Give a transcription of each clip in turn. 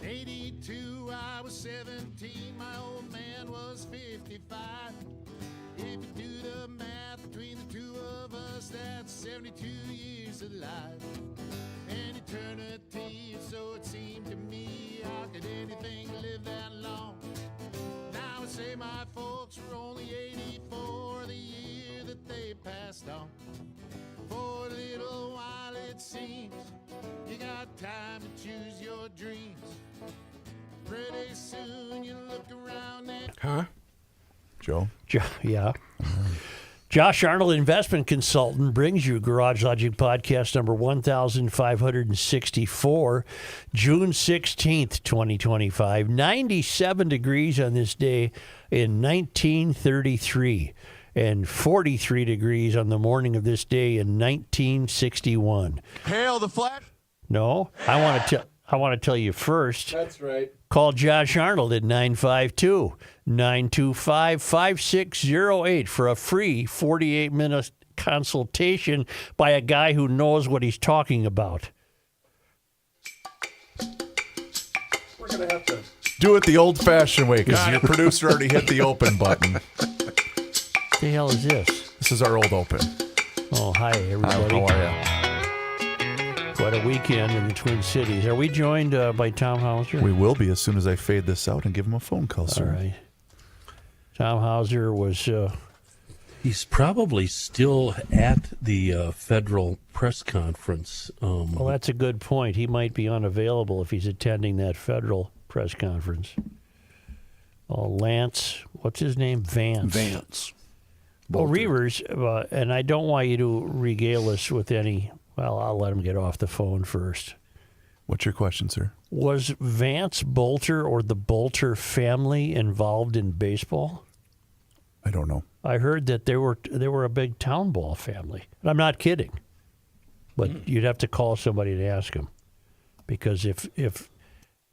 '82, I was 17, my old man was 55. If you do the math between the two 72 years of life. An eternity, so it seemed to me. How could anything live that long? Now I say my folks were only 84 the year that they passed on. For a little while it seems you got time to choose your dreams. Pretty soon you look around and... Huh? Joe? Yeah. Josh Arnold, investment consultant, brings you Garage Logic podcast number 1564, June 16th, 2025. 97 degrees on this day in 1933 and 43 degrees on the morning of this day in 1961. Hail the Flash? No, I want to tell you first. That's right. Call Josh Arnold at 952-925-5608 for a free 48-minute consultation by a guy who knows what he's talking about. We're going to have to do it the old-fashioned way because your producer already hit the open button. What the hell is this? This is our old open. Oh, hi, everybody. How are you? Quite a weekend in the Twin Cities. Are we joined by Tom Hauser? We will be as soon as I fade this out and give him a phone call, sir. All right. Tom Hauser was... He's probably still at the federal press conference. well, that's a good point. He might be unavailable if he's attending that federal press conference. Oh, Lance, what's his name? Vance. Well, Reavers, and I don't want you to regale us with any... Well, I'll let him get off the phone first. What's your question, sir? Was Vance Bolter or the Bolter family involved in baseball? I don't know. I heard that they were a big town ball family. And I'm not kidding. But you'd have to call somebody to ask them. Because if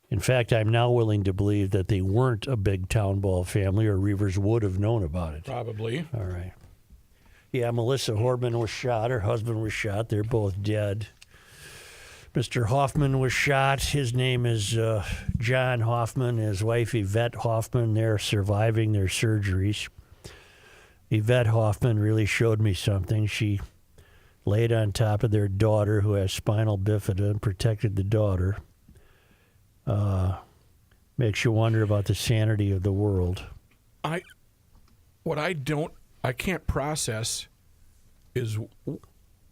in fact, I'm now willing to believe that they weren't a big town ball family or Reavers would have known about it. Probably. All right. Yeah, Melissa Hordman was shot. Her husband was shot. They're both dead. Mr. Hoffman was shot. His name is John Hoffman. His wife, Yvette Hoffman. They're surviving their surgeries. Yvette Hoffman really showed me something. She laid on top of their daughter, who has spinal bifida, and protected the daughter. Makes you wonder about the sanity of the world. I can't process is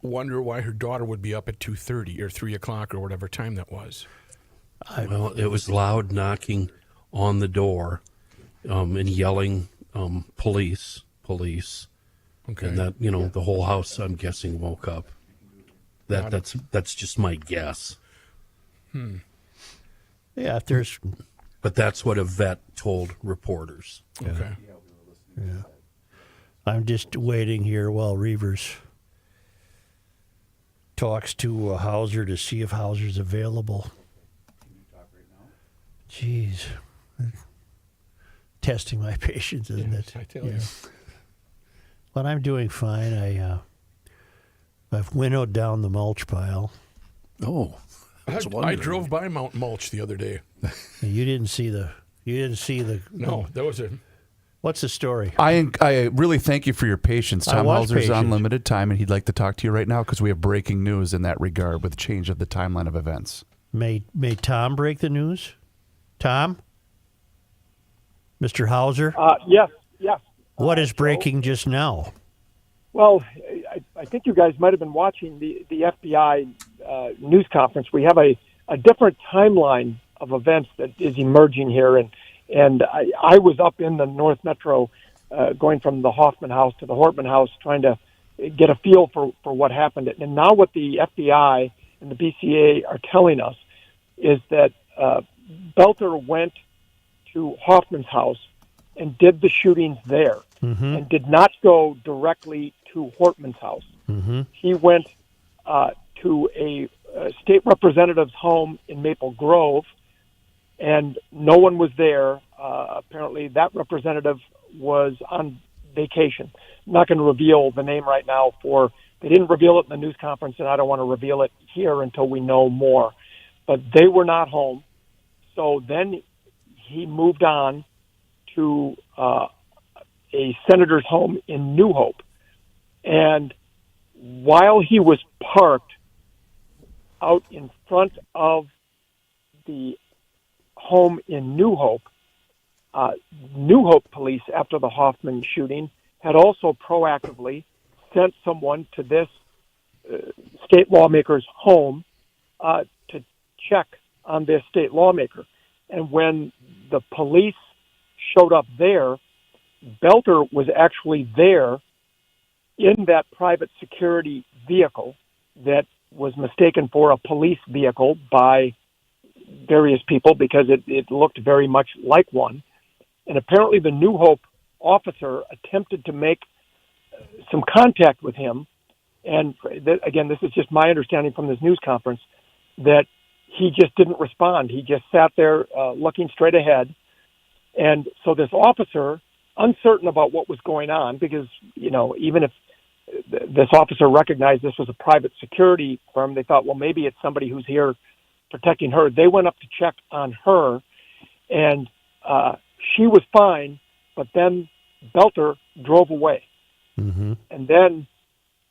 wonder why her daughter would be up at 2:30 or 3 o'clock or whatever time that was. Well, it was loud knocking on the door and yelling, police. Okay. And that, the whole house, I'm guessing, woke up. That's just my guess. Yeah, if there's... But that's what a vet told reporters. Okay. Yeah. I'm just waiting here while Reavers talks to Hauser to see if Hauser's available. Can you talk right now? Jeez. Testing my patience, isn't it? I tell you. But I'm doing fine. I've winnowed down the mulch pile. Oh, I drove by Mount Mulch the other day. You didn't see the... No, that was a... What's the story? I really thank you for your patience. Tom Hauser's on patient. limited time, and he'd like to talk to you right now because we have breaking news in that regard with change of the timeline of events. May Tom break the news? Tom? Mr. Hauser? Yes. What is breaking just now? Well, I think you guys might have been watching the FBI news conference. We have a different timeline of events that is emerging here, and I was up in the North Metro, going from the Hoffman House to the Hortman House, trying to get a feel for what happened. And now what the FBI and the BCA are telling us is that Belter went to Hoffman's house and did the shootings there, and did not go directly to Hortman's house. He went to a state representative's home in Maple Grove, and no one was there. Apparently, that representative was on vacation. I'm not going to reveal the name right now. They didn't reveal it in the news conference, and I don't want to reveal it here until we know more. But they were not home. So then he moved on to a senator's home in New Hope. And while he was parked out in front of the home in New Hope police, after the Hoffman shooting, had also proactively sent someone to this state lawmaker's home to check on this state lawmaker. And when the police showed up there, Belter was actually there in that private security vehicle that was mistaken for a police vehicle by various people because it looked very much like one. And apparently the New Hope officer attempted to make some contact with him. And again, this is just my understanding from this news conference, that he just didn't respond. He just sat there looking straight ahead. And so this officer, uncertain about what was going on, because, even if this officer recognized this was a private security firm, they thought, well, maybe it's somebody who's here protecting her. They went up to check on her, and she was fine, but then Belter drove away. Mm-hmm. And then,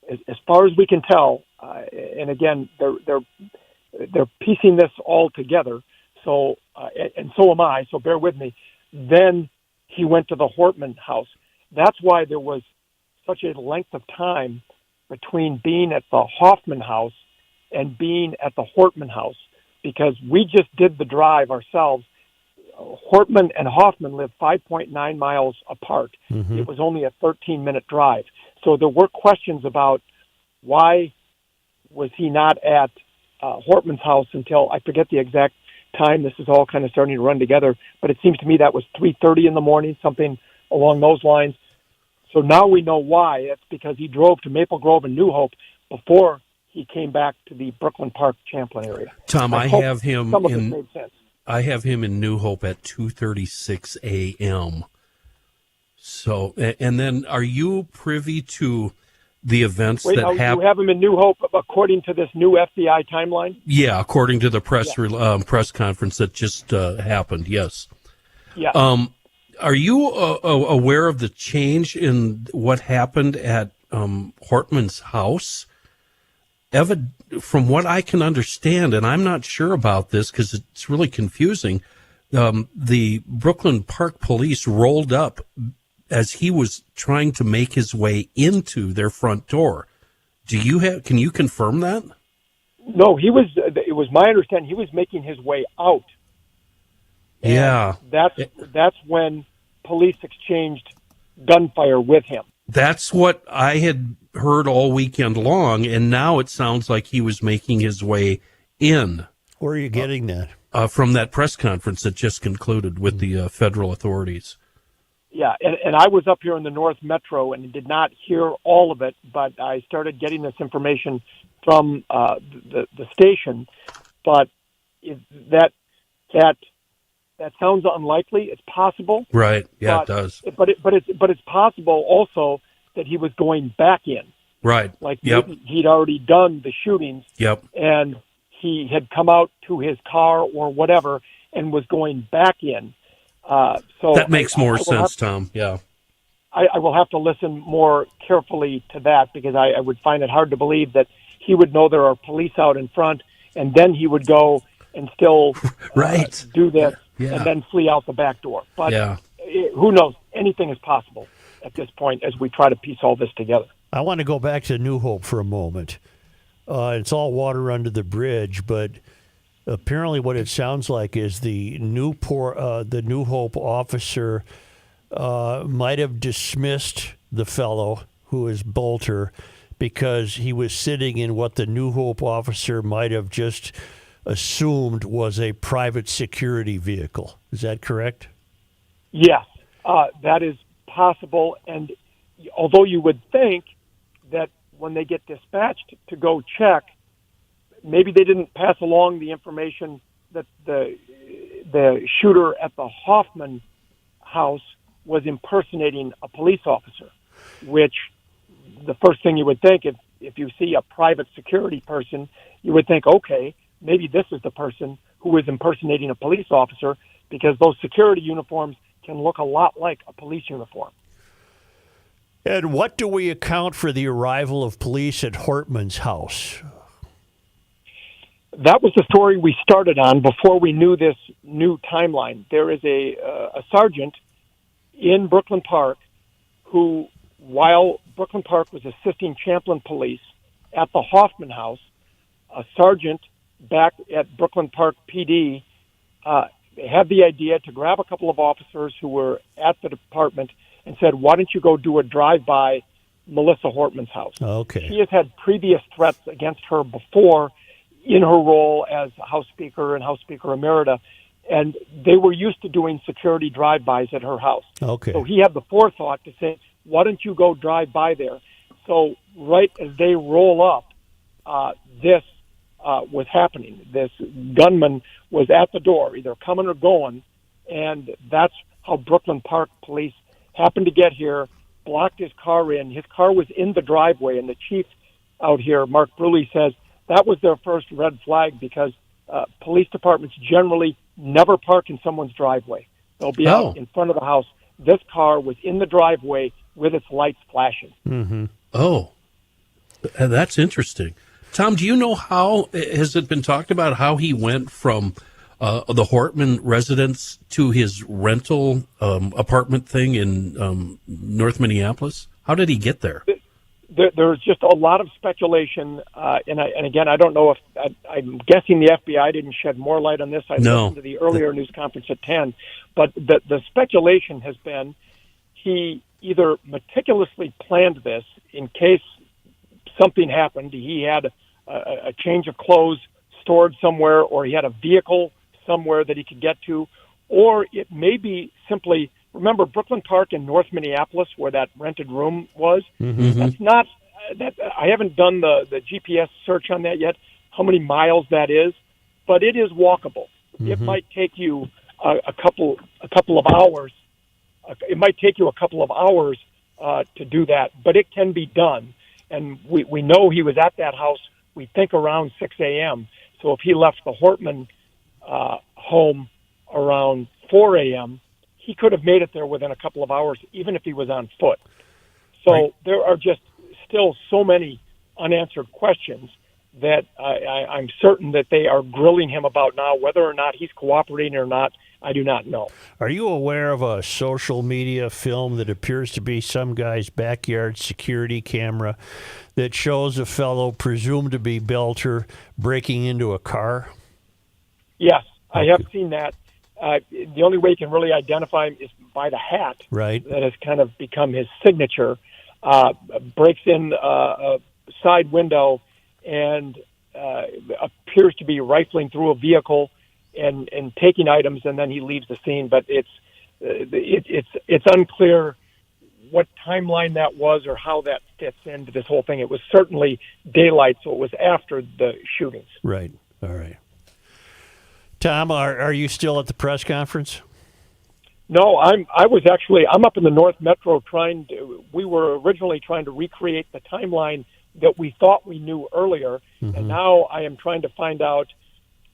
as far as we can tell, and again, they're piecing this all together. So, and so am I. So bear with me. Then he went to the Hortman house. That's why there was such a length of time between being at the Hoffman house and being at the Hortman house, because we just did the drive ourselves. Hortman and Hoffman live 5.9 miles apart. Mm-hmm. It was only a 13-minute drive. So there were questions about why was he not at Hortman's house until, I forget the exact time. This is all kind of starting to run together, but it seems to me that was 3:30 in the morning, something along those lines. So now we know why. It's because he drove to Maple Grove and New Hope before he came back to the Brooklyn Park Champlain area. Tom, I have him some of it made sense. I have him in New Hope at 2:36 a.m. So, and then are you privy to the events Wait, that happened? You have him in New Hope according to this new FBI timeline? Yeah, according to the press conference that just happened. Yes. Yeah. Are you aware of the change in what happened at Hortman's house? From what I can understand, and I'm not sure about this because it's really confusing, the Brooklyn Park police rolled up as he was trying to make his way into their front door. Can you confirm that? No, it was my understanding he was making his way out. And yeah. That's when police exchanged gunfire with him. That's what I had heard all weekend long, and now it sounds like he was making his way in. Where are you getting that? From that press conference that just concluded with the federal authorities. Yeah, and I was up here in the North Metro and did not hear all of it, but I started getting this information from the station. But that sounds unlikely. It's possible, right? Yeah, it does. But it's possible also that he was going back in, right? Like yep. maybe he'd already done the shootings, yep, and he had come out to his car or whatever and was going back in. So that makes more sense, Tom. Yeah. I will have to listen more carefully to that, because I would find it hard to believe that he would know there are police out in front and then he would go and still right. Do this yeah. and then flee out the back door. But yeah. Who knows? Anything is possible at this point as we try to piece all this together. I want to go back to New Hope for a moment. It's all water under the bridge, but apparently what it sounds like is the New Hope officer might have dismissed the fellow who is Bolter because he was sitting in what the New Hope officer might have just assumed was a private security vehicle. Is that correct? Yes, that is possible. And although you would think that when they get dispatched to go check, maybe they didn't pass along the information that the shooter at the Hoffman house was impersonating a police officer, which the first thing you would think, if you see a private security person, you would think, okay, maybe this is the person who is impersonating a police officer, because those security uniforms can look a lot like a police uniform. And what do we account for the arrival of police at Hortman's house? That was the story we started on before we knew this new timeline. There is a sergeant in Brooklyn Park who, while Brooklyn Park was assisting Champlin police at the Hoffman house, a sergeant back at Brooklyn Park PD had the idea to grab a couple of officers who were at the department and said, why don't you go do a drive-by Melissa Hortman's house? Okay. She has had previous threats against her before in her role as House Speaker and House Speaker Emerita, and they were used to doing security drive-bys at her house. Okay. So he had the forethought to say, why don't you go drive by there? So right as they roll up, this was happening. This gunman was at the door, either coming or going, and that's how Brooklyn Park police happened to get here, blocked his car in. His car was in the driveway, and the chief out here, Mark Bruley, says that was their first red flag because police departments generally never park in someone's driveway. They'll be out in front of the house. This car was in the driveway with its lights flashing. Mm-hmm. Oh, that's interesting. Tom, do you know how, has it been talked about how he went from the Hortman residence to his rental apartment thing in North Minneapolis? How did he get there? There's just a lot of speculation, and again, I don't know if I'm guessing the FBI didn't shed more light on this. I listened to the earlier news conference at 10, but the speculation has been he either meticulously planned this in case something happened. He had a change of clothes stored somewhere, or he had a vehicle somewhere that he could get to, or it may be simply, remember Brooklyn Park in North Minneapolis where that rented room was? Mm-hmm. That's not, I haven't done the GPS search on that yet, how many miles that is, but it is walkable. Mm-hmm. It might take you a couple of hours. It might take you a couple of hours to do that, but it can be done. And we know he was at that house, we think around 6 a.m. So if he left the Hortman home around 4 a.m., he could have made it there within a couple of hours, even if he was on foot. So there are just still so many unanswered questions that I'm certain that they are grilling him about now. Whether or not he's cooperating or not, I do not know. Are you aware of a social media film that appears to be some guy's backyard security camera that shows a fellow presumed to be Belter breaking into a car? Yes, I have seen that. The only way you can really identify him is by the hat. Right. That has kind of become his signature. Breaks in a side window and appears to be rifling through a vehicle and taking items, and then he leaves the scene. But it's unclear what timeline that was or how that fits into this whole thing. It was certainly daylight, so it was after the shootings. Right. All right. Tom, are you still at the press conference? No, I'm up in the North Metro we were originally trying to recreate the timeline that we thought we knew earlier, and now I am trying to find out.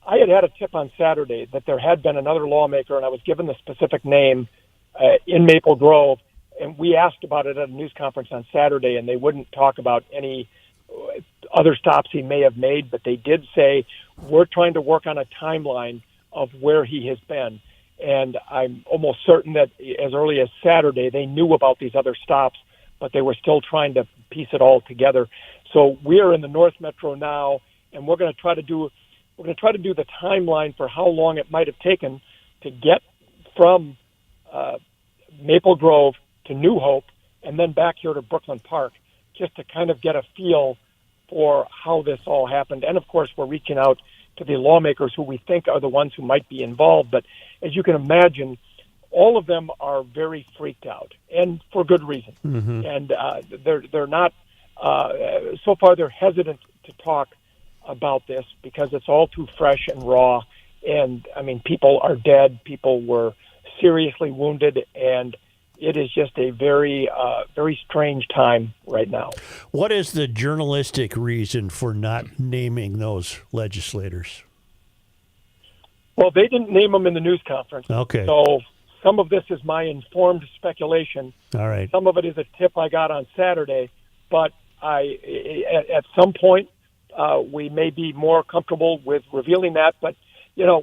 I had a tip on Saturday that there had been another lawmaker, and I was given the specific name in Maple Grove, and we asked about it at a news conference on Saturday, and they wouldn't talk about any other stops he may have made, but they did say, we're trying to work on a timeline of where he has been. And I'm almost certain that as early as Saturday, they knew about these other stops, but they were still trying to piece it all together. So we're in the North Metro now, and we're going to try to do the timeline for how long it might have taken to get from Maple Grove to New Hope and then back here to Brooklyn Park, just to kind of get a feel for how this all happened. And of course, we're reaching out to the lawmakers who we think are the ones who might be involved. But as you can imagine, all of them are very freaked out, and for good reason. Mm-hmm. And they're not. So far, they're hesitant to talk about this because it's all too fresh and raw. And I mean, people are dead. People were seriously wounded, and it is just a very, very strange time right now. What is the journalistic reason for not naming those legislators? Well, they didn't name them in the news conference. Okay. So some of this is my informed speculation. All right. Some of it is a tip I got on Saturday, but at some point we may be more comfortable with revealing that. But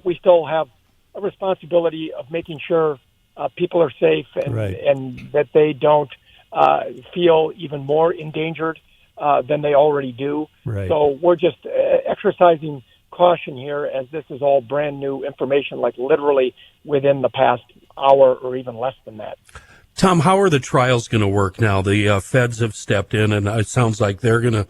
we still have a responsibility of making sure people are safe and that they don't feel even more endangered than they already do. Right. So we're just exercising caution here, as this is all brand new information, like literally within the past hour or even less than that. Tom, how are the trials going to work now? The feds have stepped in, and it sounds like they're going to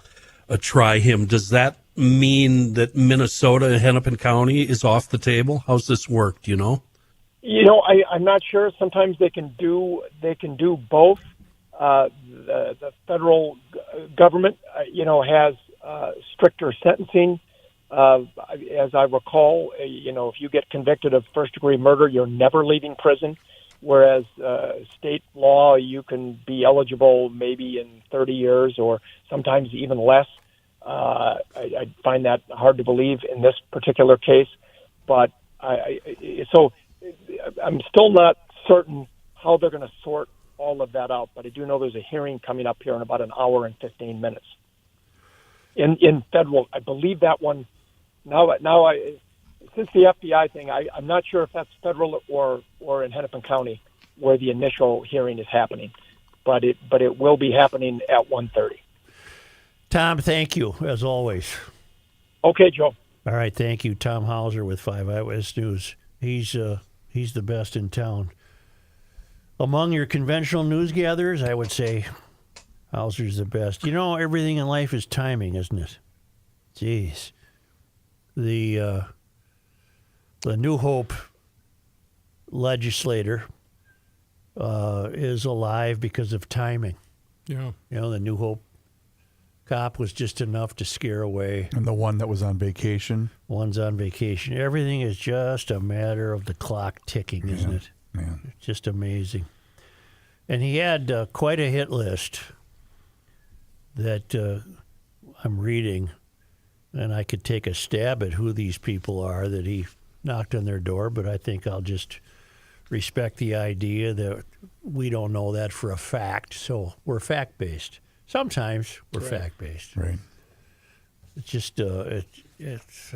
try him. Does that mean that Minnesota and Hennepin County is off the table? How's this work? Do you know? I'm not sure. Sometimes they can do both. The federal government, has stricter sentencing. As I recall, if you get convicted of first-degree murder, you're never leaving prison. Whereas state law, you can be eligible maybe in 30 years or sometimes even less. I find that hard to believe in this particular case, but so I'm still not certain how they're going to sort all of that out. But I do know there's a hearing coming up here in about an hour and 15 minutes. In federal, I believe that one. Now, since the FBI thing, I'm not sure if that's federal or in Hennepin County where the initial hearing is happening, but it will be happening at 1:30. Tom, thank you as always. Okay, Joe. All right, thank you, Tom Hauser with 5 Eyewitness News. He's the best in town. Among your conventional news gatherers, I would say Hauser's the best. Everything in life is timing, isn't it? Jeez. The New Hope legislator is alive because of timing. Yeah. The New Hope cop was just enough to scare away. And the one that was on vacation. One's on vacation. Everything is just a matter of the clock ticking, isn't it? Man. It's just amazing. And he had quite a hit list that I'm reading, and I could take a stab at who these people are that he knocked on their door, but I think I'll just respect the idea that we don't know that for a fact, so we're fact-based. Sometimes we're fact-based. Right. It's just, it's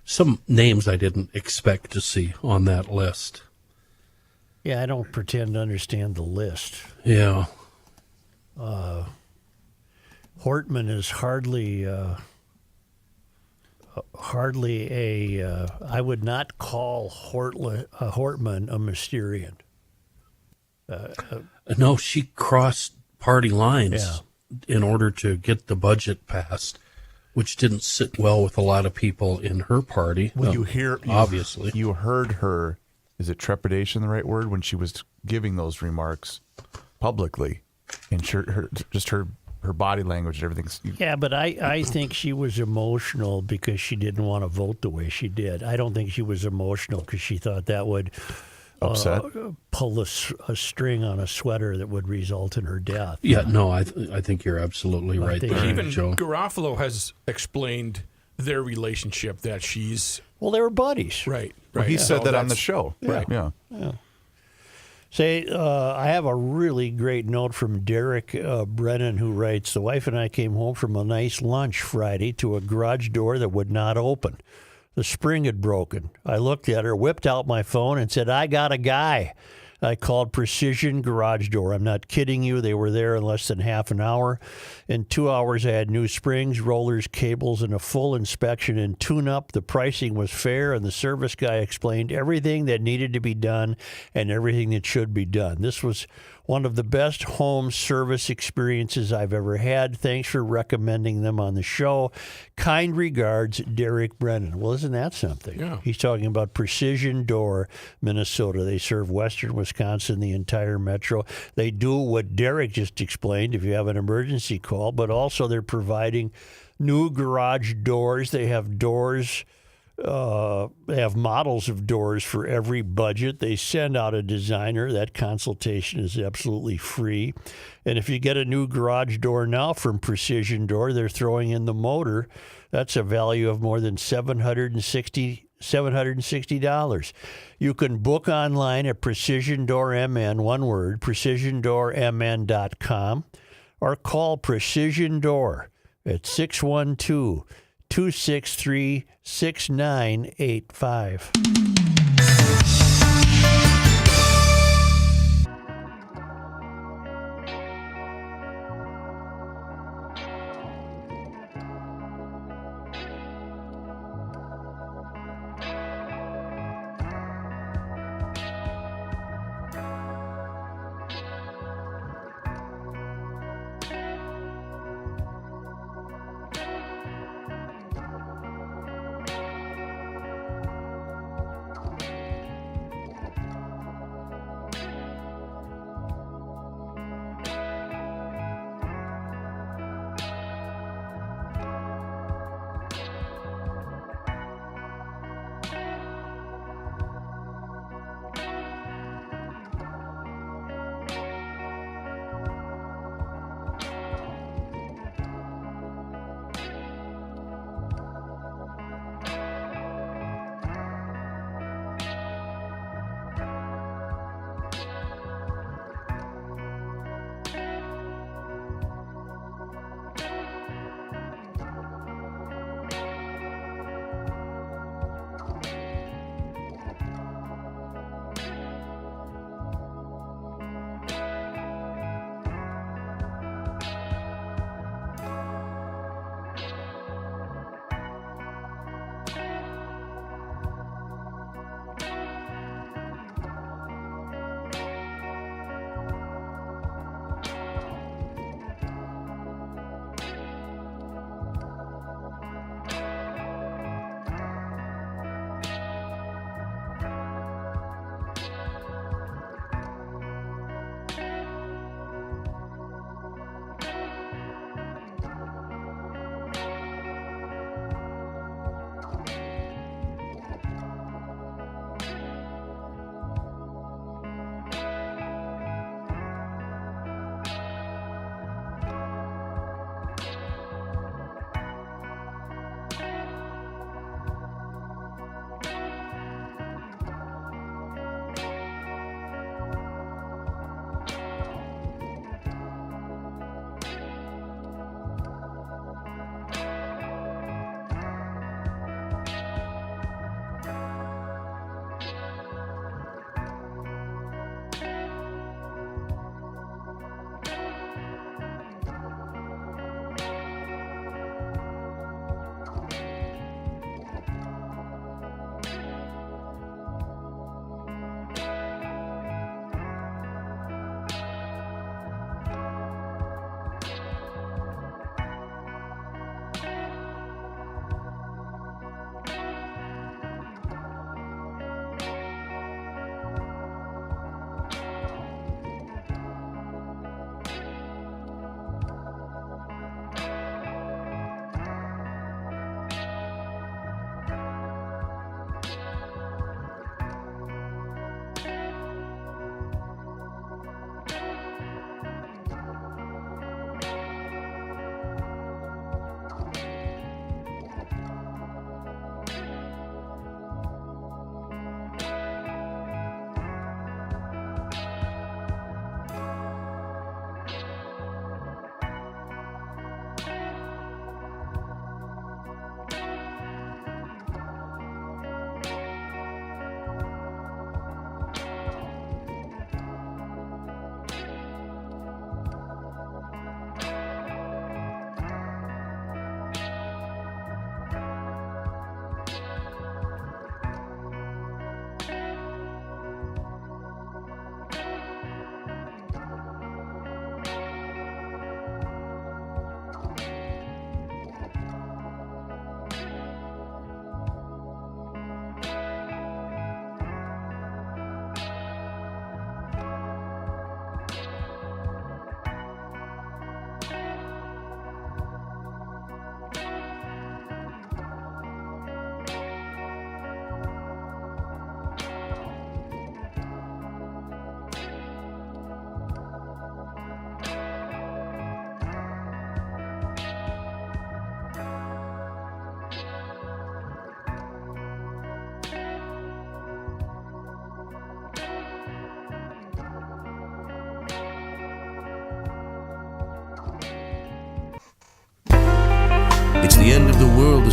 Some names I didn't expect to see on that list. yeah, I don't pretend to understand the list. Yeah. Hortman is hardly I would not call Hortman a Mysterian. No, she crossed party lines in order to get the budget passed, which didn't sit well with a lot of people in her party. Well, obviously. You heard her, is it trepidation the right word, when she was giving those remarks publicly? And her body language and everything. Yeah, but I think she was emotional because she didn't want to vote the way she did. I don't think she was emotional because she thought that would Upset? Pull a string on a sweater that would result in her death. Yeah, no, I think you're absolutely right there, Even Joe. Garofalo has explained their relationship, that she's... Well, they were buddies. Right. Well, he said So that on the that's- show. Right. Yeah. Say, I have a really great note from Derek Brennan, who writes, the wife and I came home from a nice lunch Friday to a garage door that would not open. The spring had broken. I looked at her, whipped out my phone, and said, I got a guy. I called Precision Garage Door. I'm not kidding you. They were there in less than half an hour. In 2 hours, I had new springs, rollers, cables, and a full inspection and tune-up. The pricing was fair, and the service guy explained everything that needed to be done and everything that should be done. This was one of the best home service experiences I've ever had. Thanks for recommending them on the show. Kind regards, Derek Brennan. Well, isn't that something? Yeah. He's talking about Precision Door, Minnesota. They serve western Wisconsin, the entire metro. They do what Derek just explained if you have an emergency call, but also they're providing new garage doors. They have doors. They have models of doors for every budget. They send out a designer. That consultation is absolutely free. And if you get a new garage door now from Precision Door, they're throwing in the motor. That's a value of more than $760 $760. You can book online at Precision Door MN, one word, precisiondoormn.com, or call Precision Door at 612-263-6985.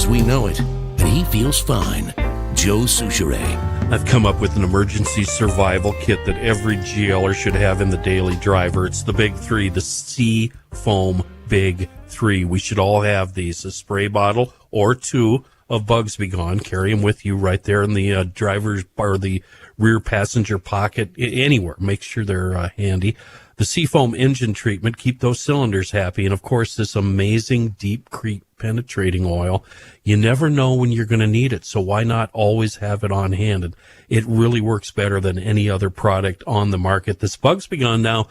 as we know it, and he feels fine. Joe Souchere. I've come up with an emergency survival kit that every GLer should have in the daily driver. It's the Big Three, the Sea Foam Big Three. We should all have these, a spray bottle or two of Bugs Be Gone. Carry them with you right there in the driver's or the rear passenger pocket, anywhere. Make sure they're handy. The Seafoam engine treatment, keep those cylinders happy. And, of course, this amazing deep creep penetrating oil. You never know when you're going to need it, so why not always have it on hand? And it really works better than any other product on the market. This Bugs Be Gone now,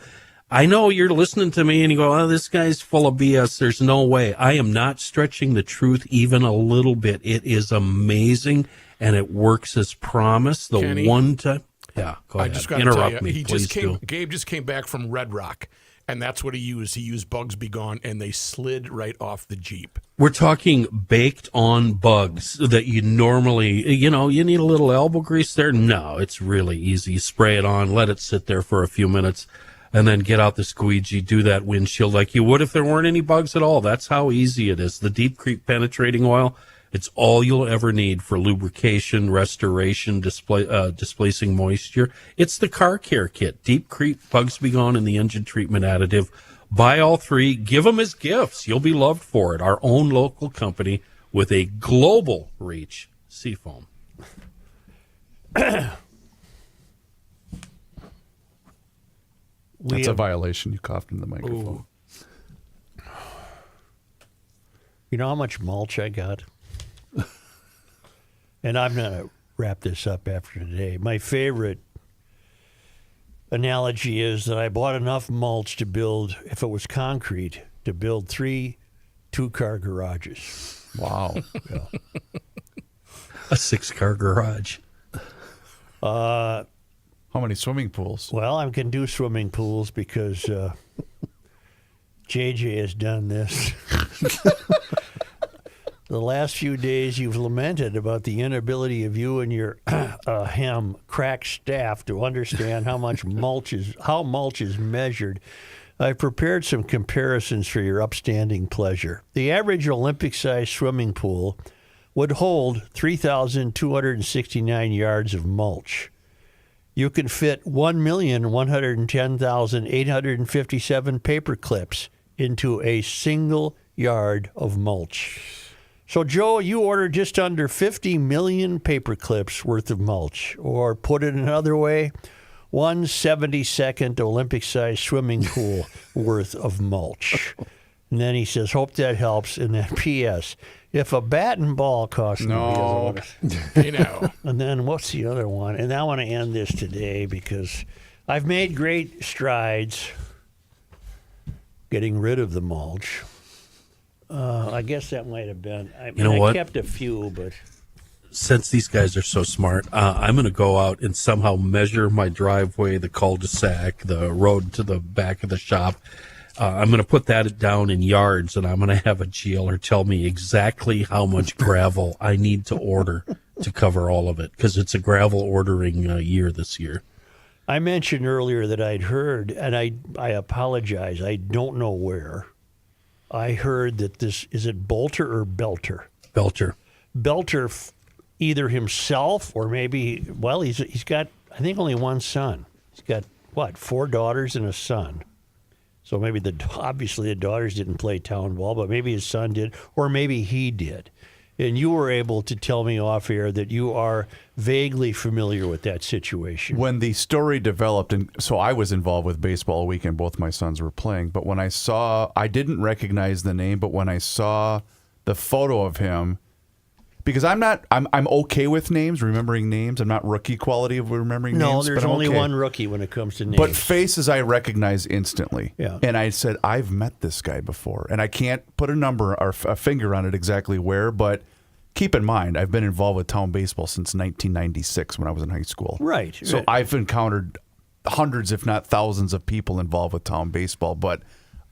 I know you're listening to me and you go, oh, this guy's full of BS. There's no way. I am not stretching the truth even a little bit. It is amazing, and it works as promised. The Kenny, one time. Yeah, go ahead. I just got to Interrupt tell you, me, please do. Gabe just came back from Red Rock, and that's what he used. He used Bugs Be Gone, and they slid right off the Jeep. We're talking baked on bugs that you normally, you need a little elbow grease there. No, it's really easy. You spray it on, let it sit there for a few minutes, and then get out the squeegee, do that windshield like you would if there weren't any bugs at all. That's how easy it is. The Deep Creep penetrating oil, it's all you'll ever need for lubrication, restoration, displacing moisture. It's the car care kit. Deep Creep, Bugs Be Gone, and the engine treatment additive. Buy all three. Give them as gifts. You'll be loved for it. Our own local company with a global reach. Seafoam. That's a violation. You coughed in the microphone. Ooh. You know how much mulch I got? And I'm going to wrap this up after today. My favorite analogy is that I bought enough mulch to build, if it was concrete, to build 3 two-car garages. Wow. Yeah. A 6-car garage. How many swimming pools? Well, I can do swimming pools because JJ has done this. The last few days you've lamented about the inability of you and your crack staff to understand how mulch is measured. I've prepared some comparisons for your upstanding pleasure. The average Olympic-sized swimming pool would hold 3,269 yards of mulch. You can fit 1,110,857 paper clips into a single yard of mulch. So, Joe, you ordered just under 50 million paper clips worth of mulch. Or put it another way, 1/72nd Olympic-sized swimming pool worth of mulch. And then he says, hope that helps. And then P.S., if a bat and ball costs No. You know. And then what's the other one? And I want to end this today because I've made great strides getting rid of the mulch. I guess that might have been. I kept a few, but Since these guys are so smart, I'm going to go out and somehow measure my driveway, the cul-de-sac, the road to the back of the shop. I'm going to put that down in yards, and I'm going to have a GLer tell me exactly how much gravel I need to order to cover all of it, because it's a gravel ordering year this year. I mentioned earlier that I'd heard, and I apologize, I don't know where. I heard that this, is it Bolter or Belter? Belcher. Belter, either himself or maybe, well, he's got, I think, only one son. He's got, 4 daughters and a son. So maybe obviously the daughters didn't play town ball, but maybe his son did, or maybe he did. And you were able to tell me off air that you are vaguely familiar with that situation. When the story developed, and so I was involved with baseball a weekend, both my sons were playing, but when I didn't recognize the name, but when I saw the photo of him, because I'm okay with names, remembering names. I'm not rookie quality of remembering names. No, there's but I'm only okay. one rookie when it comes to names. But faces I recognize instantly. Yeah. And I said, I've met this guy before. And I can't put a number or a finger on it exactly where, but keep in mind, I've been involved with town baseball since 1996 when I was in high school. Right. So I've encountered hundreds, if not thousands, of people involved with town baseball, but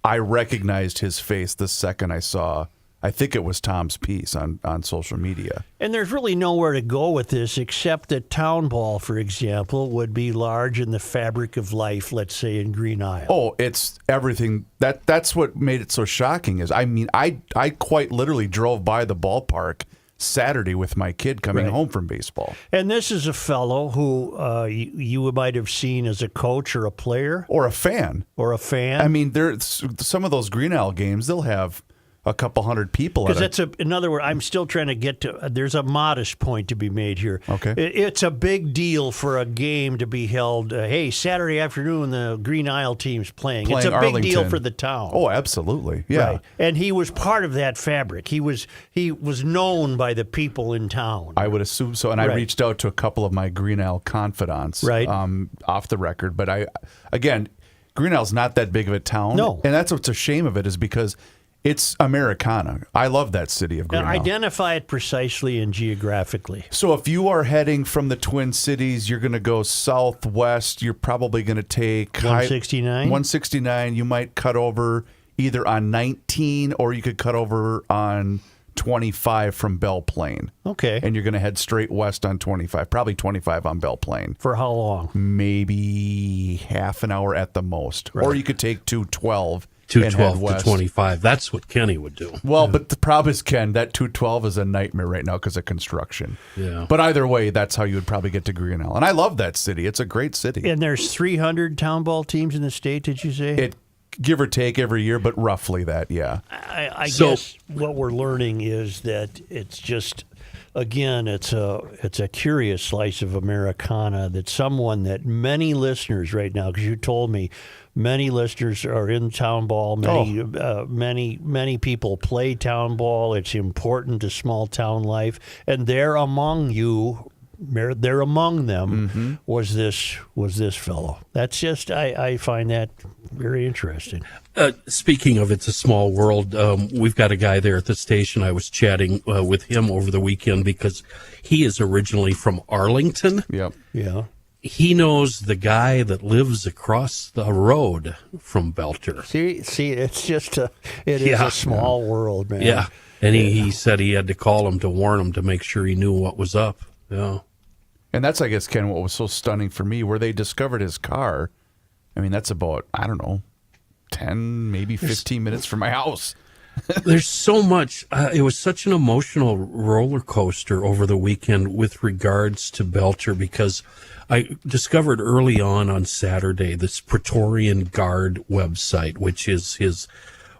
I recognized his face the second I saw I think it was Tom's piece on social media. And there's really nowhere to go with this except that Town Ball, for example, would be large in the fabric of life, let's say in Green Isle. Oh, it's everything. That's what made it so shocking. Is I mean, I quite literally drove by the ballpark Saturday with my kid coming home from baseball. And this is a fellow who you might have seen as a coach or a player. Or a fan. I mean, there's some of those Green Isle games, they'll have a couple hundred people. Because that's in other words, I'm still trying to get to. There's a modest point to be made here. Okay, it's a big deal for a game to be held. Hey, Saturday afternoon, the Green Isle team's playing. It's a Arlington. big deal for the town. Oh, absolutely, yeah. Right. And he was part of that fabric. He was known by the people in town. I would assume so. And I reached out to a couple of my Green Isle confidants, off the record. But Green Isle's not that big of a town. No, and that's what's a shame of it is because it's Americana. I love that city of Green Isle. Identify it precisely and geographically. So if you are heading from the Twin Cities, you're going to go southwest. You're probably going to take 169. 169. You might cut over either on 19 or you could cut over on 25 from Belle Plaine. Okay. And you're going to head straight west on 25, probably 25 on Belle Plaine. For how long? Maybe half an hour at the most. Right. Or you could take 212. 212 to 25. That's what Kenny would do. Well, but the problem is, Ken, that 212 is a nightmare right now because of construction. Yeah. But either way, that's how you would probably get to Green Isle. And I love that city. It's a great city. And there's 300 town ball teams in the state, did you say? It give or take every year, but roughly that, yeah. I guess what we're learning is that it's just, again, it's a curious slice of Americana that someone that many listeners right now, because you told me many listeners are in town ball. Many people play town ball. It's important to small town life, and they're among you. They're among them. Was this fellow? That's just I find that very interesting. Speaking of it's a small world, we've got a guy there at the station. I was chatting with him over the weekend because he is originally from Arlington. Yep. Yeah. He knows the guy that lives across the road from Belter. See, it's just it is a small world, man. Yeah, and he said he had to call him to warn him to make sure he knew what was up. Yeah, and that's, I guess, Ken, what was so stunning for me, where they discovered his car. I mean, that's about, I don't know, 10, maybe 15 minutes from my house. There's so much. It was such an emotional roller coaster over the weekend with regards to Belter, because I discovered early on Saturday this Praetorian Guard website, which is his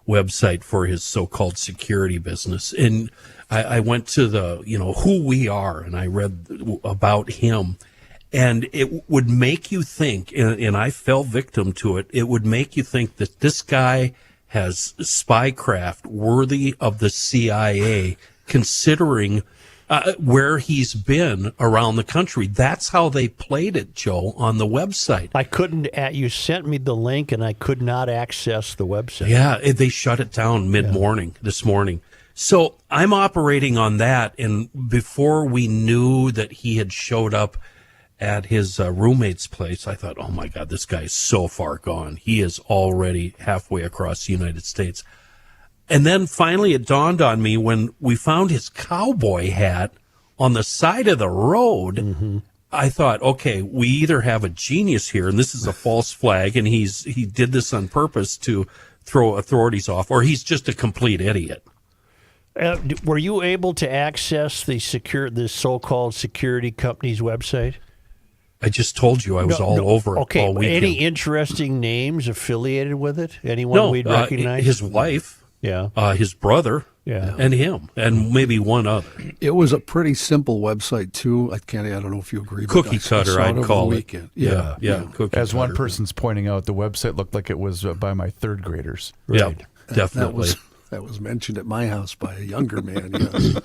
website for his so-called security business. And I went to the, who we are, and I read about him. And it would make you think, and I fell victim to it, it would make you think that this guy has spycraft worthy of the CIA, considering where he's been around the country. That's how they played it, Joe, on the website. I couldn't. You sent me the link, and I could not access the website. Yeah, they shut it down mid-morning this morning. So I'm operating on that, and before we knew that he had showed up at his roommate's place, I thought, oh my God, this guy is so far gone. He is already halfway across the United States. And then finally it dawned on me when we found his cowboy hat on the side of the road. Mm-hmm. I thought, okay, we either have a genius here, and this is a false flag, and he did this on purpose to throw authorities off, or he's just a complete idiot. Were you able to access the so-called security company's website? I just told you I was all over it all weekend. Any interesting names affiliated with it? Anyone we'd recognize? His wife, his brother, and him, and maybe one other. It was a pretty simple website, too. I don't know if you agree. Cookie cutter, I'd call it. Yeah. Cookie cutter. One person's pointing out, the website looked like it was by my third graders. Right. Yeah, definitely. That was mentioned at my house by a younger man, yes.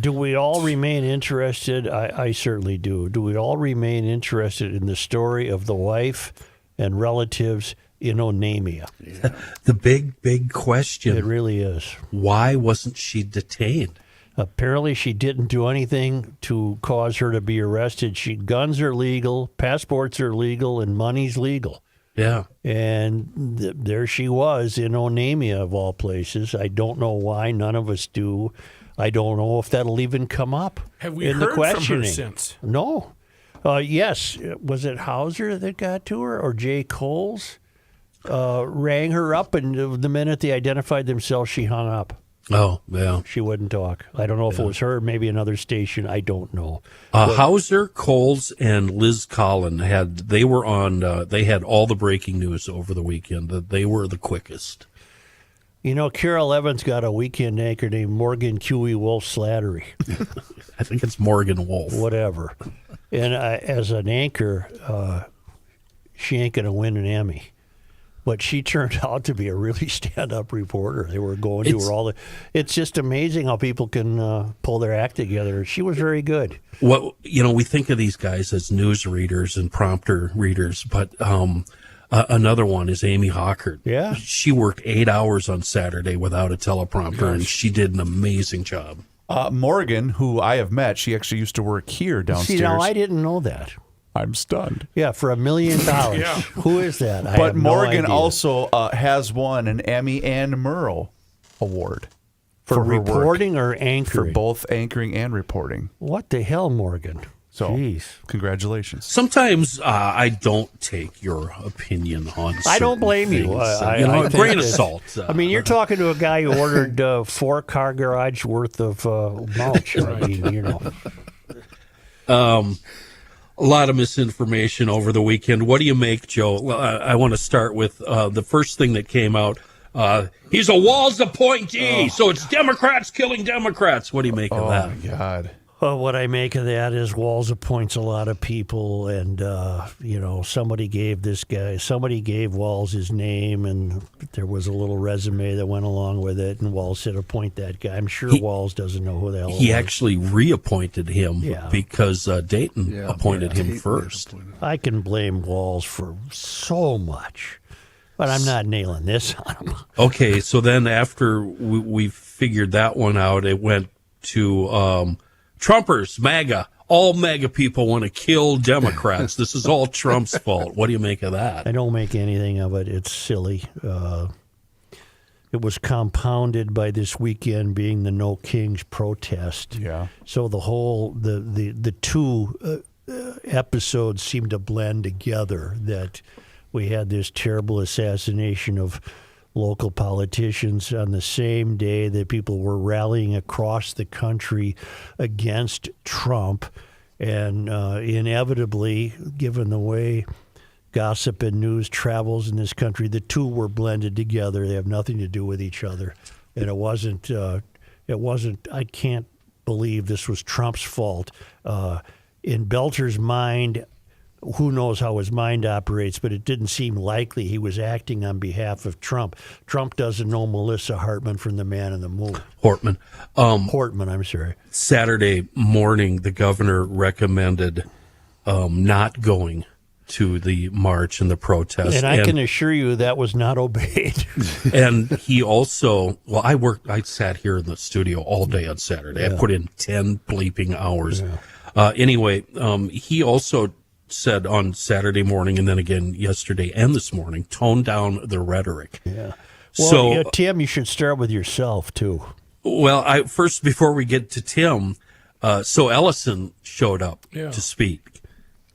Do we all remain interested? I certainly do. Do we all remain interested in the story of the wife and relatives in Onamia? Yeah. The big question. It really is. Why wasn't she detained? Apparently she didn't do anything to cause her to be arrested. Guns are legal, passports are legal, and money's legal. Yeah. And there she was in Onamia, of all places. I don't know why. None of us do. I don't know if that'll even come up Have we in the heard from questioning. her since? No. Yes. Was it Hauser that got to her, or Jay Coles? Rang her up, and the minute they identified themselves, she hung up. Oh, yeah. She wouldn't talk. I don't know if it was her, maybe another station. I don't know. Hauser, Coles, and Liz Collin they had all the breaking news over the weekend. They were the quickest. You know, Carol Evans got a weekend anchor named Morgan Huey Wolf Slattery. I think it's Morgan Wolf. Whatever. And as an anchor, she ain't going to win an Emmy. But she turned out to be a really stand-up reporter. They were going to her all the. It's just amazing how people can pull their act together. She was very good. What we think of these guys as news readers and prompter readers, but another one is Amy Hockert. Yeah, she worked 8 hours on Saturday without a teleprompter, and she did an amazing job. Morgan, who I have met, she actually used to work here downstairs. See, now I didn't know that. I'm stunned. Yeah, for $1 million. Yeah. Who is that? I But have Morgan no idea. also has won an Emmy and Merle Award for her work. reporting or For anchoring. both anchoring and reporting. What the hell, Morgan? So, Jeez. congratulations. Sometimes I don't take your opinion on. I don't blame you. things. I A think grain of that- salt. I mean, you're talking to a guy who ordered 4-car garage worth of mulch. I mean, A lot of misinformation over the weekend. What do you make, Joe? Well, I want to start with the first thing that came out. He's a Walz appointee, so it's Democrats killing Democrats. What do you make of that? Oh, my God. Well, what I make of that is Walz appoints a lot of people, and somebody gave Walz his name, and there was a little resume that went along with it, and Walz said appoint that guy. I'm sure Walz doesn't know who the hell it He was. actually reappointed him Yeah. because Dayton appointed him Dayton first. appointed. I can blame Walz for so much, but I'm not nailing this on him. Okay, so then after we figured that one out, it went to Trumpers, MAGA. All MAGA people want to kill Democrats. This is all Trump's fault. What do you make of that? I don't make anything of it. It's silly. It was compounded by this weekend being the No Kings protest. Yeah. So the whole the two episodes seem to blend together. That we had this terrible assassination of local politicians on the same day that people were rallying across the country against Trump, and inevitably, given the way gossip and news travels in this country, the two were blended together. They have nothing to do with each other, and it wasn't. I can't believe this was Trump's fault. In Belcher's mind, who knows how his mind operates, but it didn't seem likely he was acting on behalf of Trump. Trump doesn't know Melissa Hartman from The Man in the Moon. Hortman. Portman, I'm sorry. Saturday morning, the governor recommended not going to the march and the protest. And I can assure you that was not obeyed. And he also, I sat here in the studio all day on Saturday. I put in 10 bleeping hours. Anyway, he also said on Saturday morning and then again yesterday and this morning, tone down the rhetoric. Yeah. Well, Tim, you should start with yourself, too. Well, first, before we get to Tim, so Ellison showed up to speak.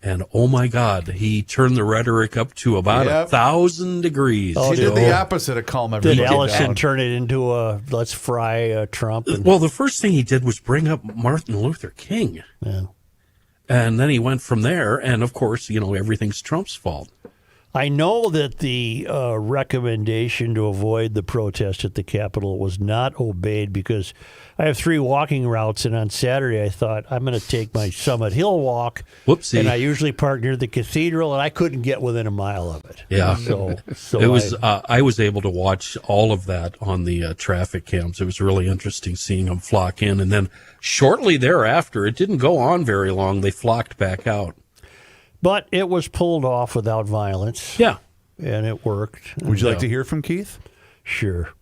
And oh my God, he turned the rhetoric up to about 1,000 degrees. He did the opposite of calm everybody Did down. Ellison turn it into a let's fry Trump? Well, the first thing he did was bring up Martin Luther King. Yeah. And then he went from there. And of course, everything's Trump's fault. I know that the recommendation to avoid the protest at the Capitol was not obeyed because I have 3 walking routes, and on Saturday I thought I'm going to take my Summit Hill walk. Whoopsie. And I usually park near the cathedral, and I couldn't get within a mile of it. Yeah. So it was. I was able to watch all of that on the traffic cams. It was really interesting seeing them flock in, and then shortly thereafter, it didn't go on very long. They flocked back out. But it was pulled off without violence. Yeah. And it worked. Would you like to hear from Keith? Sure.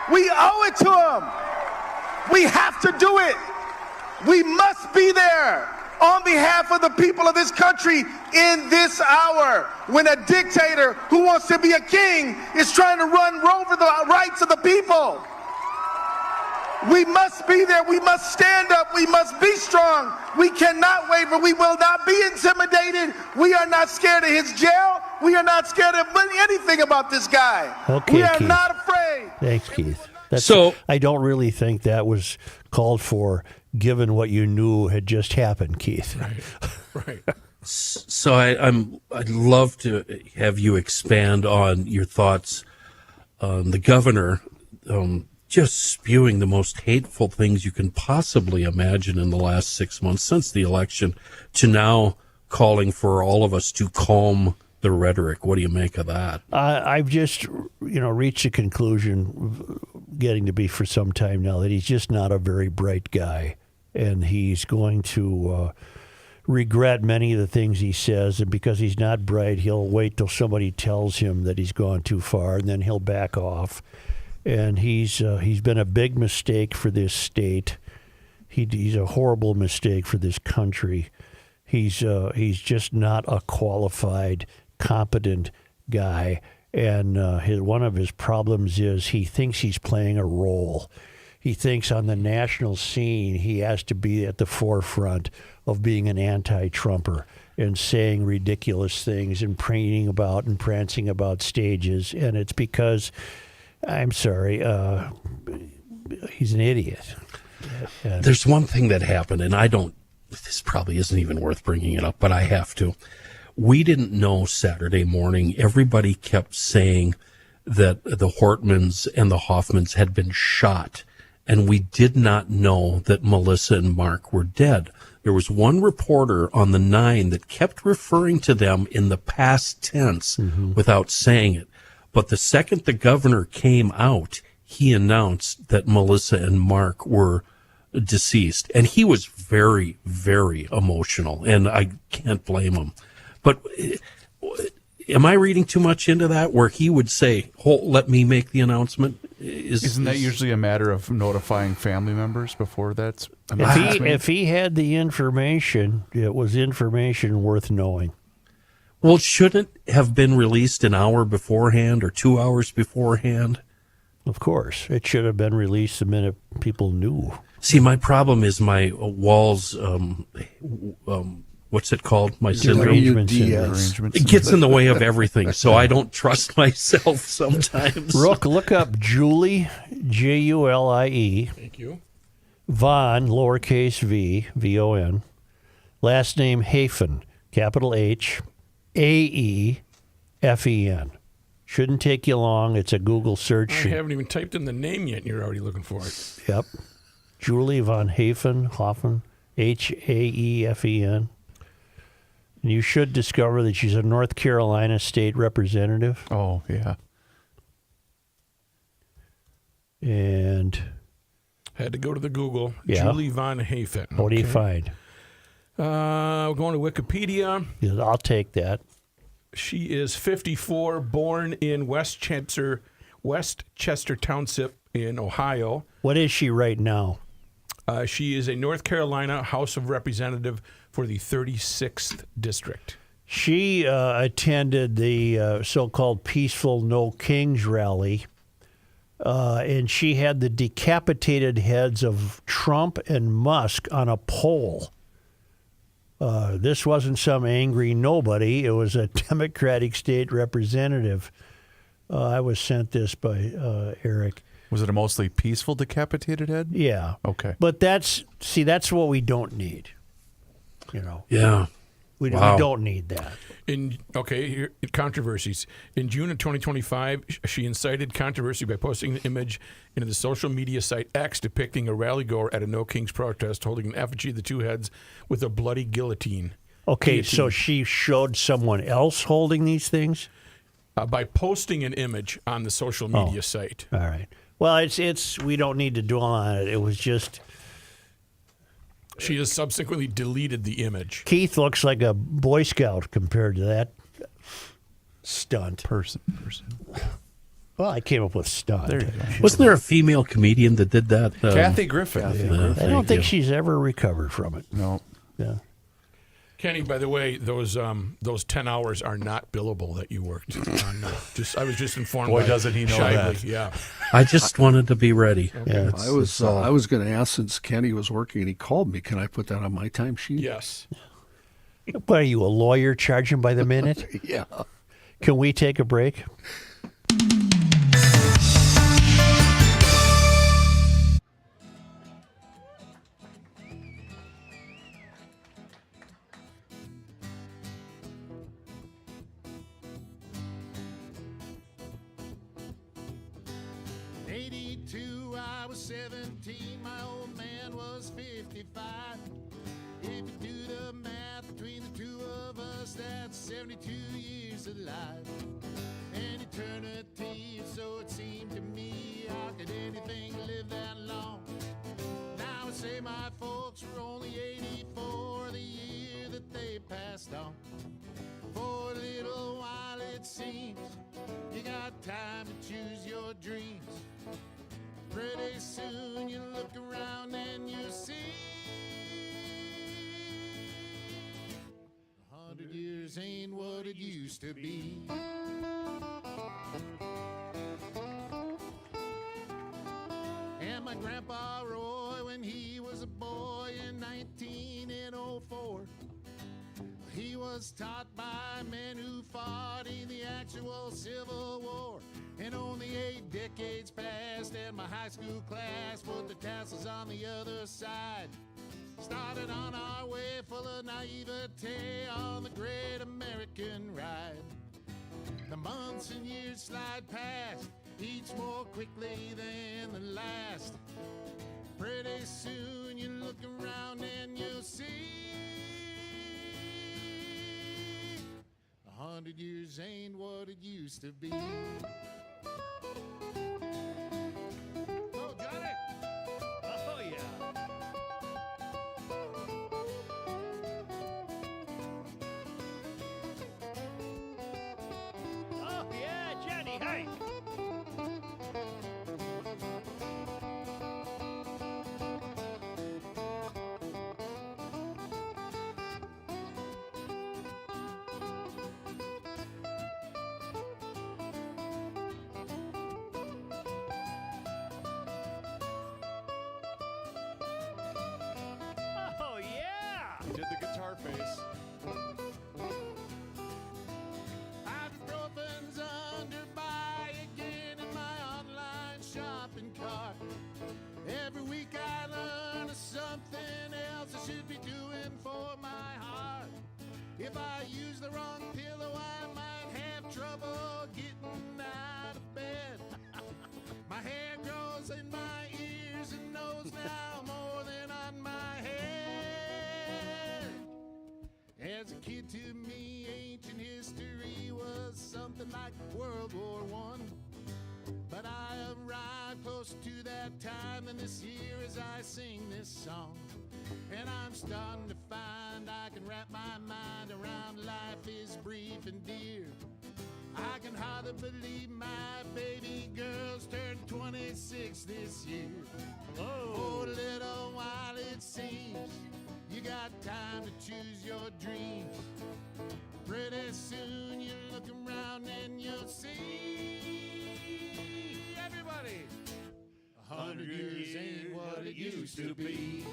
We owe it to them. We have to do it. We must be there on behalf of the people of this country in this hour when a dictator who wants to be a king is trying to run over the rights of the people. We must be there. We must stand up. We must be strong. We cannot waver. We will not be intimidated. We are not scared of his jail. We are not scared of anything about this guy. Okay, we are Keith. not afraid. Thanks, Keith. I don't really think that was called for, given what you knew had just happened, Keith. Right. So I'd love to have you expand on your thoughts on the governor just spewing the most hateful things you can possibly imagine in the last 6 months since the election, to now calling for all of us to calm the rhetoric. What do you make of that? I've just, reached a conclusion, getting to be for some time now, that he's just not a very bright guy, and he's going to regret many of the things he says. And because he's not bright, he'll wait till somebody tells him that he's gone too far, and then he'll back off. And he's been a big mistake for this state. He's a horrible mistake for this country. He's just not a qualified, competent guy. And one of his problems is he thinks he's playing a role. He thinks on the national scene he has to be at the forefront of being an anti-Trumper and saying ridiculous things and preening about and prancing about stages. And it's because, I'm sorry, he's an idiot. There's one thing that happened, and this probably isn't even worth bringing it up, but I have to. We didn't know Saturday morning. Everybody kept saying that the Hortmans and the Hoffmans had been shot, and we did not know that Melissa and Mark were dead. There was one reporter on the 9 that kept referring to them in the past tense without saying it. But the second the governor came out, he announced that Melissa and Mark were deceased. And he was very, very emotional, and I can't blame him. But am I reading too much into that, where he would say, let me make the announcement? Isn't that usually a matter of notifying family members before that's if he had the information, it was information worth knowing. Well, shouldn't it have been released an hour beforehand or 2 hours beforehand? Of course. It should have been released the minute people knew. See, my problem is my walls, what's it called? My syndrome? Derangement. It gets in the way of everything, so I don't trust myself sometimes. Rook, look up Julie, Julie. Thank you. Von, lowercase v, V-O-N. Last name Hafen, capital H, A-E-F-E-N. Shouldn't take you long. It's a Google search. I haven't even typed in the name yet, and you're already looking for it. Yep. Julie von Hoffen, H-A-E-F-E-N. And you should discover that she's a North Carolina state representative. Oh, yeah. And Had to go to the Google. Yeah. Julie von Hafen. what do you find? We're going to Wikipedia. Yeah, I'll take that. She is 54, born in Westchester Township in Ohio. What is she right now? She is a North Carolina House of Representative for the 36th District. She attended the so-called peaceful No Kings rally, and she had the decapitated heads of Trump and Musk on a pole. This wasn't some angry nobody. It was a Democratic state representative. I was sent this by Eric. Was it a mostly peaceful decapitated head? Yeah. Okay. But that's what we don't need. Yeah. We Wow. don't need that. Here, controversies. In June of 2025, she incited controversy by posting an image into the social media site X depicting a rallygoer at a No Kings protest holding an effigy of the two heads with a bloody guillotine. Okay, so she showed someone else holding these things? By posting an image on the social media site. All right. Well, it's we don't need to dwell on it. It was just She has subsequently deleted the image. Keith looks like a Boy Scout compared to that stunt. Person. Well, I came up with stunt. There you go. Wasn't there a female comedian that did that? Kathy Griffin. I don't think she's ever recovered from it. No. Yeah. Kenny, by the way, those 10 hours are not billable that you worked on. I was just informed. Boy, by doesn't he know Shively. that. Yeah. I just wanted to be ready. Yeah. I was going to ask, since Kenny was working and he called me, can I put that on my timesheet? Yes. What are you, a lawyer charging by the minute? Yeah. Can we take a break? '82, I was 17, my old man was 55. If you do the math between the two of us, that's 72 years alive. An eternity, so it seemed to me. How could anything live that long? Now I say my folks were only 84 the year that they passed on. For a little while it seems you got time to choose your dreams. Pretty soon you look around and you see 100 years ain't what it used to be. And my grandpa Roy, when he was a boy in 1904, he was taught by men who fought in the actual Civil War. And only 8 decades passed and my high school class put the tassels on the other side. Started on our way full of naivete on the great American ride. The months and years slide past, each more quickly than the last. Pretty soon you look around and you'll see 100 years ain't what it used to be. Oh, Johnny! Oh, yeah. Oh, yeah, Johnny, hey! Oh, yeah! Did the guitar face. Ibuprofen's under buy again in my online shopping cart. Every week I learn of something else I should be doing for my heart. If I use the wrong pillow, I might have trouble getting out of bed. My hair grows in my ears and nose now more than on my head. As a kid, to me, ancient history was something like World War I. But I arrived close to that time than this year as I sing this song. And I'm starting to find I can wrap my mind around life is brief and dear. I can hardly believe my baby girl's turned 26 this year. For a little while it seems you got time to choose your dreams. Pretty soon you look around and you'll see everybody 100 years ain't what it used to be.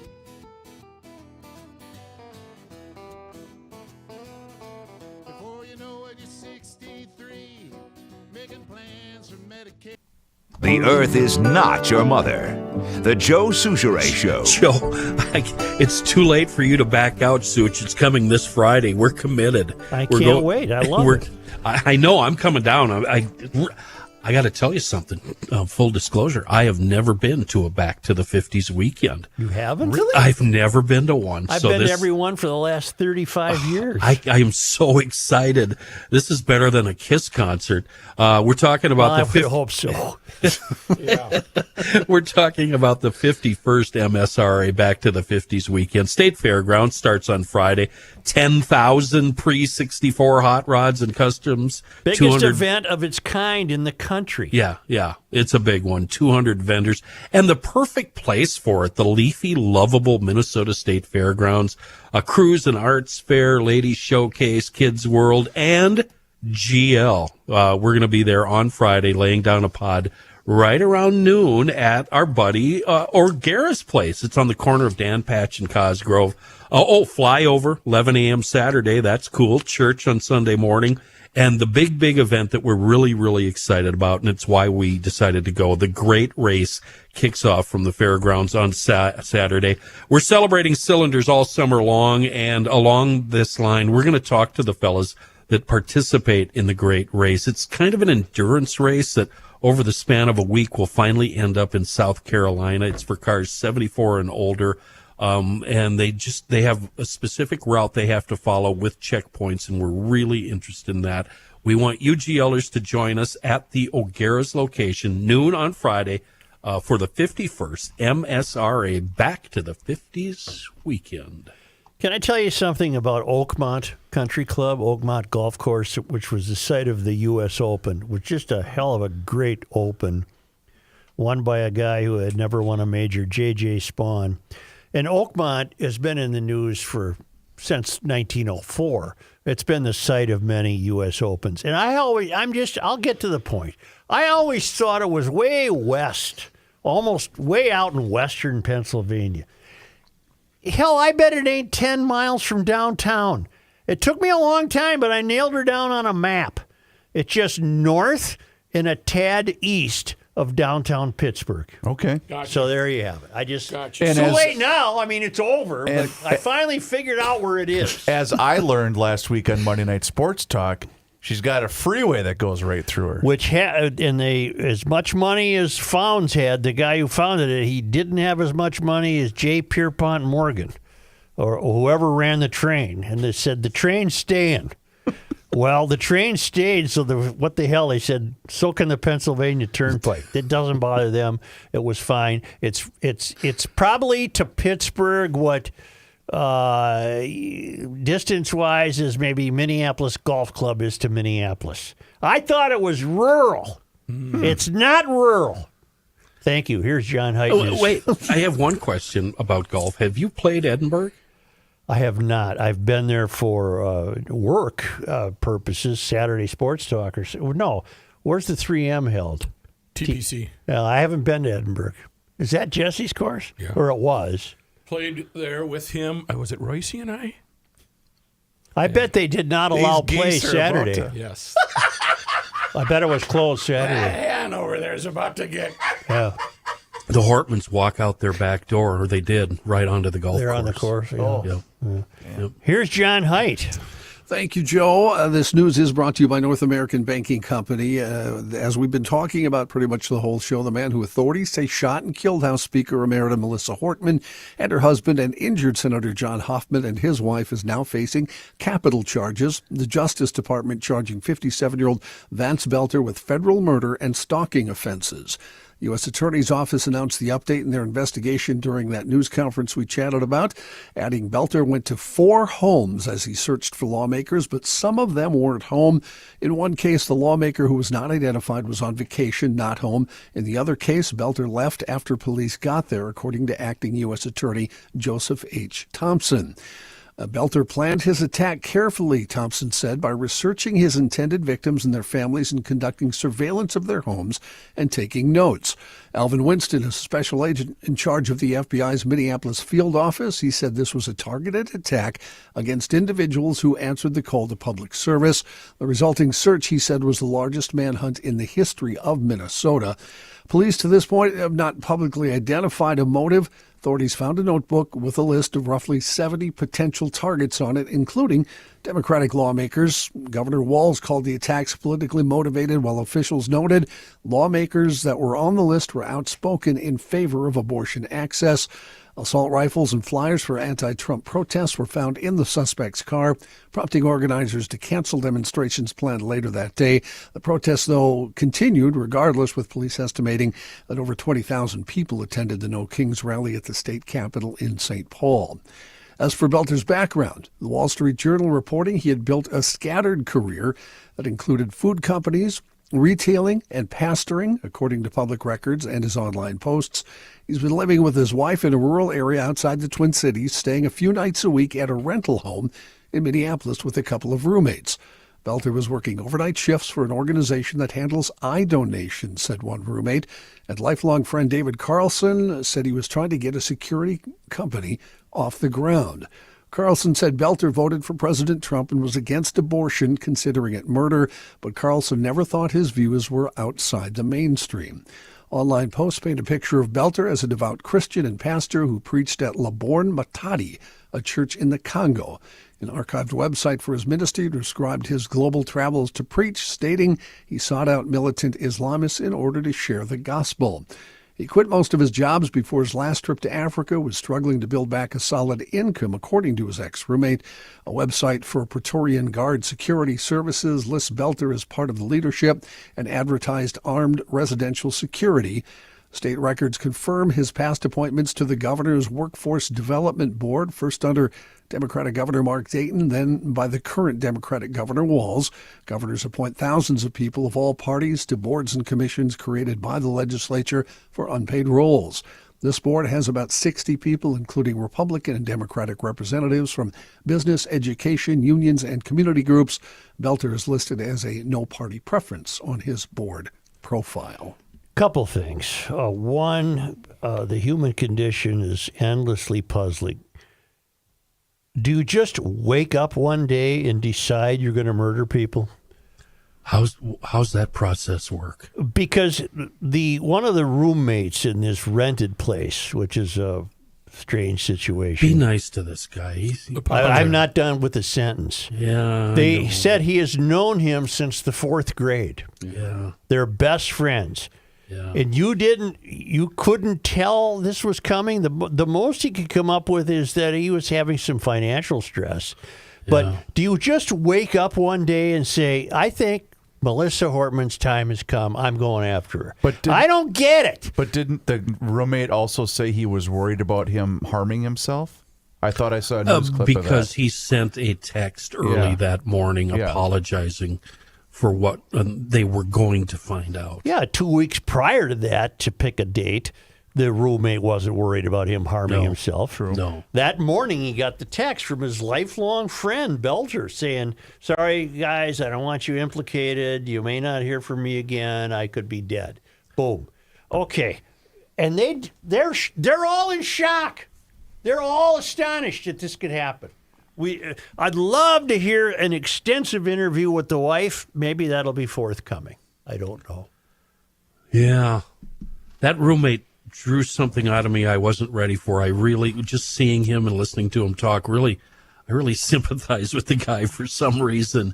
Before you know it, you're 63, making plans for Medicaid. The Earth is not your mother. The Joe Souchere Show. Joe, it's too late for you to back out, Such. It's coming this Friday. We're committed. I can't wait. I love it. I know. I'm coming down. I got to tell you something. Full disclosure, I have never been to a Back to the 50s weekend. You haven't? Really? I've never been to one. I've been to every one for the last 35 years. I am so excited. This is better than a Kiss concert. We're talking about I would hope so. We're talking about the 51st MSRA Back to the 50s weekend. State Fairgrounds starts on Friday. 10,000 pre-64 hot rods and customs. Biggest 200 event of its kind in the country. Yeah, it's a big one. 200 vendors. And the perfect place for it, the leafy, lovable Minnesota State Fairgrounds, a cruise and arts fair, ladies showcase, kids world, and GL. We're going to be there on Friday laying down a pod right around noon at our buddy Orgera's place. It's on the corner of Dan Patch and Cosgrove. Flyover, 11 a.m. Saturday. That's cool. Church on Sunday morning. And the big event that we're really, really excited about, and it's why we decided to go. The Great Race kicks off from the fairgrounds on Saturday. We're celebrating cylinders all summer long, and along this line, we're going to talk to the fellas that participate in the Great Race. It's kind of an endurance race that over the span of a week will finally end up in South Carolina. It's for cars 74 and older. And they have a specific route they have to follow with checkpoints, and we're really interested in that. We want you GLers to join us at the O'Gara's location, noon on Friday, for the 51st MSRA Back to the 50s weekend. Can I tell you something about Oakmont Country Club, Oakmont Golf Course, which was the site of the U.S. Open, was just a hell of a great open, won by a guy who had never won a major, J.J. Spawn. And Oakmont has been in the news since 1904. It's been the site of many U.S. Opens. And I'll get to the point. I always thought it was way west, almost way out in western Pennsylvania. Hell, I bet it ain't 10 miles from downtown. It took me a long time, but I nailed her down on a map. It's just north and a tad east of downtown Pittsburgh. Okay. Gotcha. So there you have it. Gotcha. And Too late now. I mean, it's over, and- but I finally figured out where it is. As I learned last week on Monday Night Sports Talk, she's got a freeway that goes right through her. Which as much money as Founds had, the guy who founded it, he didn't have as much money as J. Pierpont Morgan or whoever ran the train. And they said, the train's staying. Well, the train stayed, so what the hell? They said, so can the Pennsylvania Turnpike. It doesn't bother them. It was fine. It's probably to Pittsburgh what distance-wise is maybe Minneapolis Golf Club is to Minneapolis. I thought it was rural. It's not rural. Thank you. Here's John Height. Wait, I have one question about golf. Have you played Edinburgh? I have not. I've been there for work purposes, Saturday Sports Talkers. No, where's the 3M held? TPC. I haven't been to Edinburgh. Is that Jesse's course? Yeah. Or it was? Played there with him. Was it Roycey and I? I bet they did not allow play Saturday. Yes. I bet it was closed Saturday. Hanover there's about to get. Yeah. The Hortmans walk out their back door, or they did, right onto the golf course. They're on the course. Yeah. Yep. Here's John Height. Thank you, Joe. This news is brought to you by North American Banking Company. As we've been talking about pretty much the whole show, the man who authorities say shot and killed House Speaker Emerita Melissa Hortman and her husband and injured Senator John Hoffman and his wife is now facing capital charges. The Justice Department charging 57-year-old Vance Belter with federal murder and stalking offenses. U.S. Attorney's Office announced the update in their investigation during that news conference we chatted about, adding Belter went to 4 homes as he searched for lawmakers, but some of them weren't home. In one case, the lawmaker who was not identified was on vacation, not home. In the other case, Belter left after police got there, according to acting U.S. Attorney Joseph H. Thompson. Belter planned his attack carefully, Thompson said, by researching his intended victims and their families and conducting surveillance of their homes and taking notes. Alvin Winston is a special agent in charge of the FBI's Minneapolis field office. He said this was a targeted attack against individuals who answered the call to public service. The resulting search, he said, was the largest manhunt in the history of Minnesota. Police to this point have not publicly identified a motive. Authorities found a notebook with a list of roughly 70 potential targets on it, including Democratic lawmakers. Governor Walz called the attacks politically motivated, while officials noted lawmakers that were on the list were outspoken in favor of abortion access. Assault rifles and flyers for anti-Trump protests were found in the suspect's car, prompting organizers to cancel demonstrations planned later that day. The protests, though, continued regardless, with police estimating that over 20,000 people attended the No Kings rally at the state capitol in St. Paul. As for Belter's background, the Wall Street Journal reporting he had built a scattered career that included food companies, retailing, and pastoring, according to public records and his online posts. He's been living with his wife in a rural area outside the Twin Cities, staying a few nights a week at a rental home in Minneapolis with a couple of roommates. Belter was working overnight shifts for an organization that handles eye donations, said one roommate. And lifelong friend David Carlson said he was trying to get a security company off the ground. Carlson said Belter voted for President Trump and was against abortion, considering it murder, but Carlson never thought his views were outside the mainstream. Online posts paint a picture of Belter as a devout Christian and pastor who preached at Laborn Matadi, a church in the Congo. An archived website for his ministry described his global travels to preach, stating he sought out militant Islamists in order to share the gospel. He quit most of his jobs before his last trip to Africa, was struggling to build back a solid income, according to his ex-roommate. A website for Praetorian Guard Security Services lists Belter as part of the leadership and advertised armed residential security. State records confirm his past appointments to the governor's Workforce Development Board, first under Democratic Governor Mark Dayton, then by the current Democratic Governor Walz. Governors appoint thousands of people of all parties to boards and commissions created by the legislature for unpaid roles. This board has about 60 people, including Republican and Democratic representatives from business, education, unions, and community groups. Belter is listed as a no-party preference on his board profile. Couple things. One, the human condition is endlessly puzzling. Do you just wake up one day and decide you're going to murder people? How's that process work? Because one of the roommates in this rented place, which is a strange situation. Be nice to this guy. I'm not done with the sentence. Yeah. They said he has known him since the 4th grade. Yeah. They're best friends. Yeah. And you couldn't tell this was coming. The most he could come up with is that he was having some financial stress. But do you just wake up one day and say, I think Melissa Hortman's time has come. I'm going after her. I don't get it. But didn't the roommate also say he was worried about him harming himself? I thought I saw a news clip of that. Because he sent a text early that morning apologizing for what they were going to find out. Yeah, 2 weeks prior to that, to pick a date, the roommate wasn't worried about him harming himself. True. No. That morning, he got the text from his lifelong friend, Belter, saying, sorry, guys, I don't want you implicated. You may not hear from me again. I could be dead. Boom. Okay. And they're all in shock. They're all astonished that this could happen. I'd love to hear an extensive interview with the wife. Maybe that'll be forthcoming. I don't know. Yeah. That roommate drew something out of me I wasn't ready for. Just seeing him and listening to him talk, I really sympathize with the guy for some reason.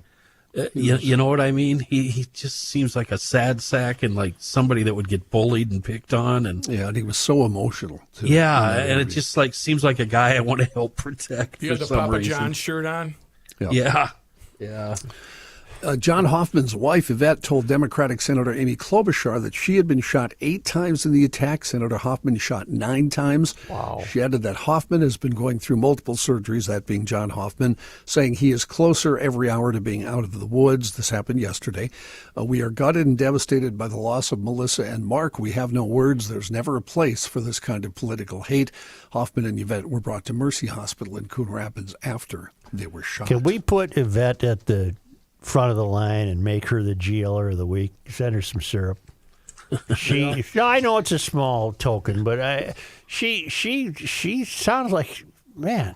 You know what I mean? He just seems like a sad sack and like somebody that would get bullied and picked on. And he was so emotional, too. Yeah, and it just seems like a guy I want to help protect You for have the some Papa reason. John shirt on? Yeah. John Hoffman's wife, Yvette, told Democratic Senator Amy Klobuchar that she had been shot 8 times in the attack. Senator Hoffman shot 9 times. Wow. She added that Hoffman has been going through multiple surgeries, that being John Hoffman, saying he is closer every hour to being out of the woods. This happened yesterday. We are gutted and devastated by the loss of Melissa and Mark. We have no words. There's never a place for this kind of political hate. Hoffman and Yvette were brought to Mercy Hospital in Coon Rapids after they were shot. Can we put Yvette at the front of the line and make her the GLer of the week? Send her some syrup. I know it's a small token, but she sounds like, man,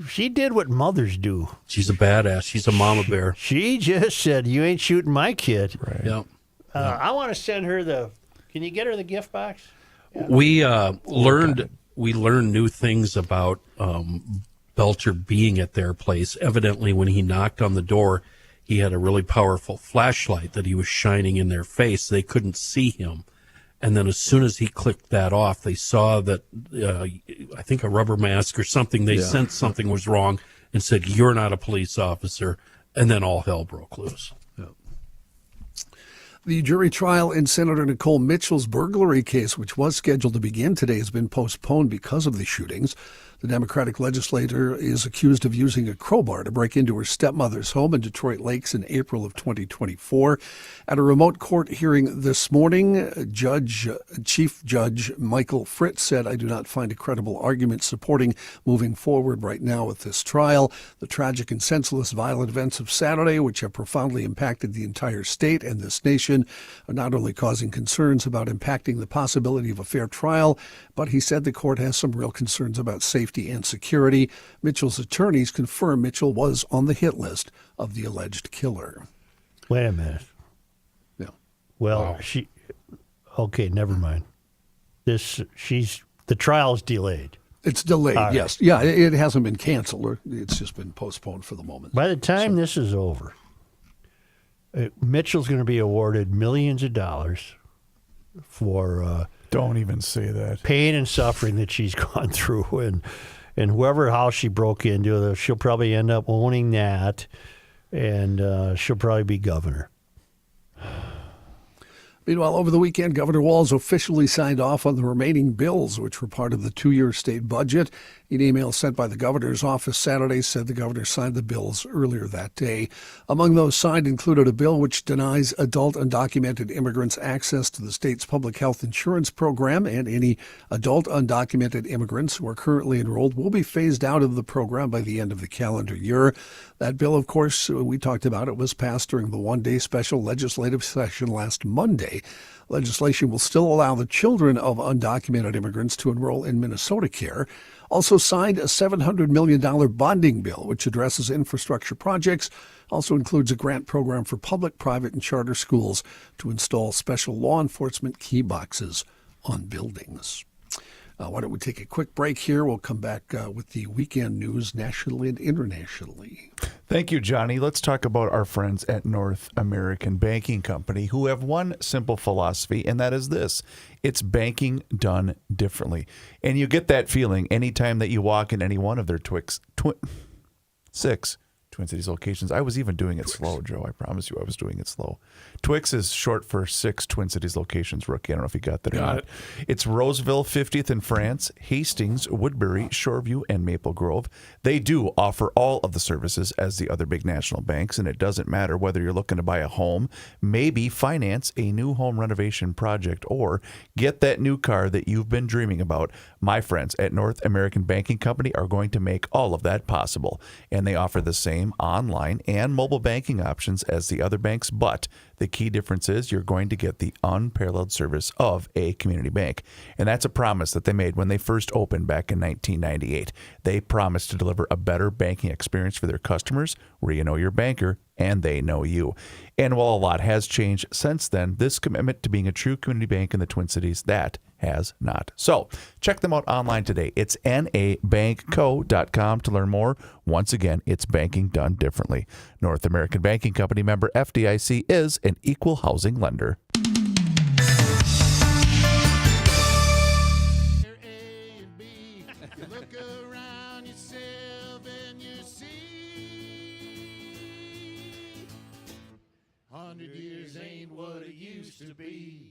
she did what mothers do. She's a badass. She's a mama bear. She just said, you ain't shooting my kid. Right. Yep. I want to send her can you get her the gift box? Yeah. We learned new things about Belter being at their place. Evidently, when he knocked on the door, he had a really powerful flashlight that he was shining in their face. They couldn't see him. And then as soon as he clicked that off, they saw that, I think a rubber mask or something, they sensed something was wrong and said, you're not a police officer. And then all hell broke loose. The jury trial in Senator Nicole Mitchell's burglary case, which was scheduled to begin today, has been postponed because of the shootings. The Democratic legislator is accused of using a crowbar to break into her stepmother's home in Detroit Lakes in April of 2024. At a remote court hearing this morning, Chief Judge Michael Fritz said, "I do not find a credible argument supporting moving forward right now with this trial. The tragic and senseless violent events of Saturday, which have profoundly impacted the entire state and this nation, are not only causing concerns about impacting the possibility of a fair trial, but he said the court has some real concerns about safety and security." Mitchell's attorneys confirm Mitchell was on the hit list of the alleged killer. Wait a minute. Yeah. Well, okay, never mind. The trial's delayed. It's delayed, All right. yes. Yeah, it hasn't been canceled. Or it's just been postponed for the moment. By the time this is over, Mitchell's going to be awarded millions of dollars for Don't even say that. pain and suffering that she's gone through, and whoever house she broke into, she'll probably end up owning that, and she'll probably be governor. Meanwhile, over the weekend, Governor Walz officially signed off on the remaining bills, which were part of the two-year state budget. An email sent by the governor's office Saturday said the governor signed the bills earlier that day. Among those signed included a bill which denies adult undocumented immigrants access to the state's public health insurance program, and any adult undocumented immigrants who are currently enrolled will be phased out of the program by the end of the calendar year. That bill, of course, we talked about it, was passed during the one-day special legislative session last Monday. Legislation will still allow the children of undocumented immigrants to enroll in Minnesota Care. Also signed a $700 million bonding bill, which addresses infrastructure projects. Also includes a grant program for public, private, and charter schools to install special law enforcement key boxes on buildings. Why don't we take a quick break here? We'll come back with the weekend news nationally and internationally. Thank you, Johnny. Let's talk about our friends at North American Banking Company, who have one simple philosophy, and that is this. It's banking done differently. And you get that feeling anytime that you walk in any one of their six Twin Cities locations. I was even doing it slow, Joe. I promise you I was doing it slow. Twix is short for 6 Twin Cities locations, Rookie. I don't know if you got that or not. It's Roseville, 50th in France, Hastings, Woodbury, Shoreview, and Maple Grove. They do offer all of the services as the other big national banks, and it doesn't matter whether you're looking to buy a home, maybe finance a new home renovation project, or get that new car that you've been dreaming about. My friends at North American Banking Company are going to make all of that possible, and they offer the same online and mobile banking options as the other banks, but the key difference is you're going to get the unparalleled service of a community bank. And that's a promise that they made when they first opened back in 1998. They promised to deliver a better banking experience for their customers where you know your banker and they know you. And while a lot has changed since then, this commitment to being a true community bank in the Twin Cities, that has not. So check them out online today. It's nabankco.com to learn more. Once again, it's banking done differently. North American Banking Company, member FDIC, is an equal housing lender. A and B. You look around yourself and you see 100 years ain't what it used to be.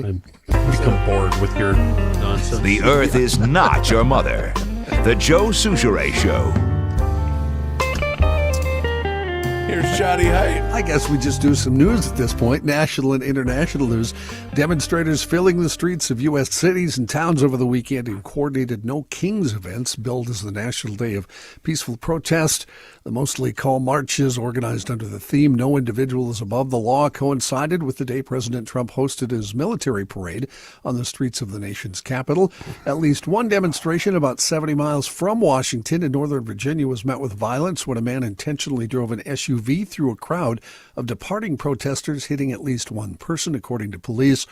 I'm become bored with your nonsense. The Earth is not your mother. The Joe Souchere Show. Here's Johnny Height. I guess we just do some news at this point, national and international news. Demonstrators filling the streets of U.S. cities and towns over the weekend in coordinated No Kings events billed as the National Day of Peaceful Protest. The mostly calm marches organized under the theme No Individual is Above the Law coincided with the day President Trump hosted his military parade on the streets of the nation's capital. At least one demonstration about 70 miles from Washington in Northern Virginia was met with violence when a man intentionally drove an SUV through a crowd of departing protesters, hitting at least one person, according to police.